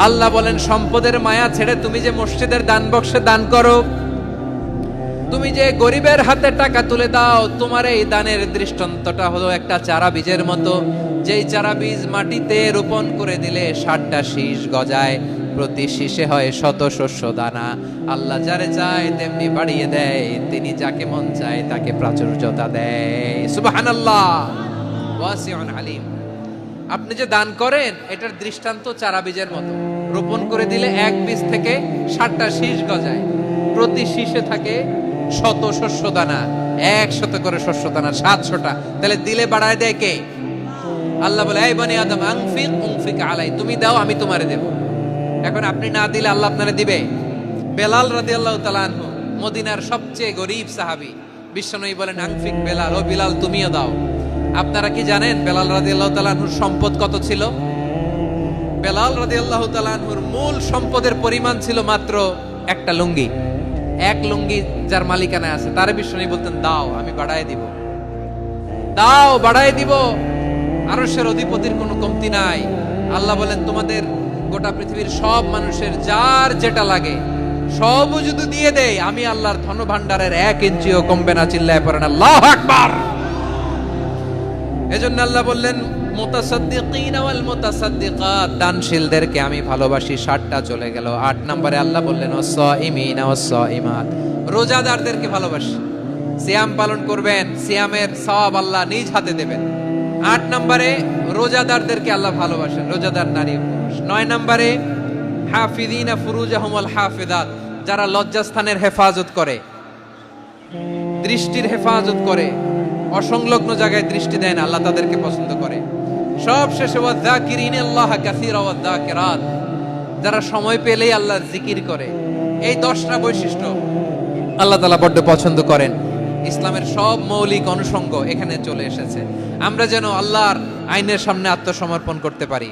আল্লাহ বলেন সম্পদের মায়া ছেড়ে তুমি যে মসজিদের দান বক্সে দান করো, তুমি যে গরিবের হাতে টাকা তুলে দাও, তোমার এই দানের দৃষ্টান্তটা হলো একটা চারা বীজের মতো। যেই চারা বীজ মাটিতে রোপণ করে দিলে 60টা শীষ গজায়, প্রতি শীষে হয় শত শস্য দানা। আল্লাহ যারে চায় তেমনি বাড়িয়ে দেয়, তিনি যাকে মন চায় তাকে প্রাচুর্যতা দেয়। সুবহানাল্লাহ, ওয়াসিউন আলিম। আপনি যে দান করেন এটার দৃষ্টান্ত চারা বীজের মতো। রোপণ করে দিলে এক বীজ থেকে 60টা শীষ গজায়, প্রতি শীষে থাকে শত শস্য দানা, 100 করে শস্য দানা, 700টা। তাহলে দিলে বাড়ায় দেয় কে? আল্লাহ বলে এই বনি আদম আনফিক উনফিক আলাই, তুমি দাও আমি তোমারে দেব। এখন আপনি না দিলে আল্লাহ আপনারে দিবে? বেলাল রাদিয়াল্লাহু তাআলা আনহু মদিনার সবচেয়ে গরীব সাহাবী, বিশ্বনবী বলেন আনফিক বেলাল, ও বেলাল তুমিও দাও। আপনারা কি জানেন বেলাল রাদিয়াল্লাহু তাআলা আনহুর সম্পদ কত ছিল? বেলাল রাদিয়াল্লাহু তাআলা আনহুর মূল সম্পদের পরিমাণ ছিল মাত্র একটা লুঙ্গি। এক লুঙ্গি যার মালিকানায় আছে তার বিশ্বনবী বলতেন দাও আমি বাড়ায় দিব, দাও বাড়ায় দিব। আরশের অধিপতির কোনো কমতি নাই। আল্লাহ বলেন তোমাদের গোটা পৃথিবীর সব মানুষের যার যেটা লাগে সব যদি দিয়ে দেয়, আমি আল্লাহর ধন ভান্ডারের 1 ইঞ্চিও কমবে না। চিল্লায় পড়েন আল্লাহু আকবার। এজন্য আল্লাহ বললেন মুতাসাদ্দিকিন ওয়াল মুতাসাদ্দিকাত, দানশীলদেরকে আমি ভালোবাসি। 60টা চলে গেল। 8 নম্বরে আল্লাহ বললেন ওয়াস-সাইমিন ওয়াস-সাইমাত, রোজাদারদেরকে ভালোবাসি। সিয়াম পালন করবেন, সিয়ামের সওয়াব আল্লাহ নিজ হাতে দেবেন। 8 নম্বরে রোজাদারদেরকে আল্লাহ ভালোবাসেন, রোজাদার নারী পুরুষ। 9 নম্বরে হাফিযিনা ফুরুজাহুম ওয়াল হাফিযাত, যারা লজ্জাস্থানের হেফাজত করে, দৃষ্টির হেফাজত করে, অসংলগ্ন জায়গায় দৃষ্টি দেন, আল্লাহ তাদেরকে পছন্দ করে। সব শেষে ওয়াযাকিরিনাল্লাহ কাসীরা ওয়াযাকিরাত, যারা সময় পেলেই আল্লাহর জিকির করে। এই 10টা বৈশিষ্ট্য আল্লাহ তাআলা বড় পছন্দ করেন। ইসলামের সব মৌলিক অনুষঙ্গ এখানে চলে এসেছে। আমরা যেন আল্লাহর আইনের সামনে আত্মসমর্পণ করতে পারি।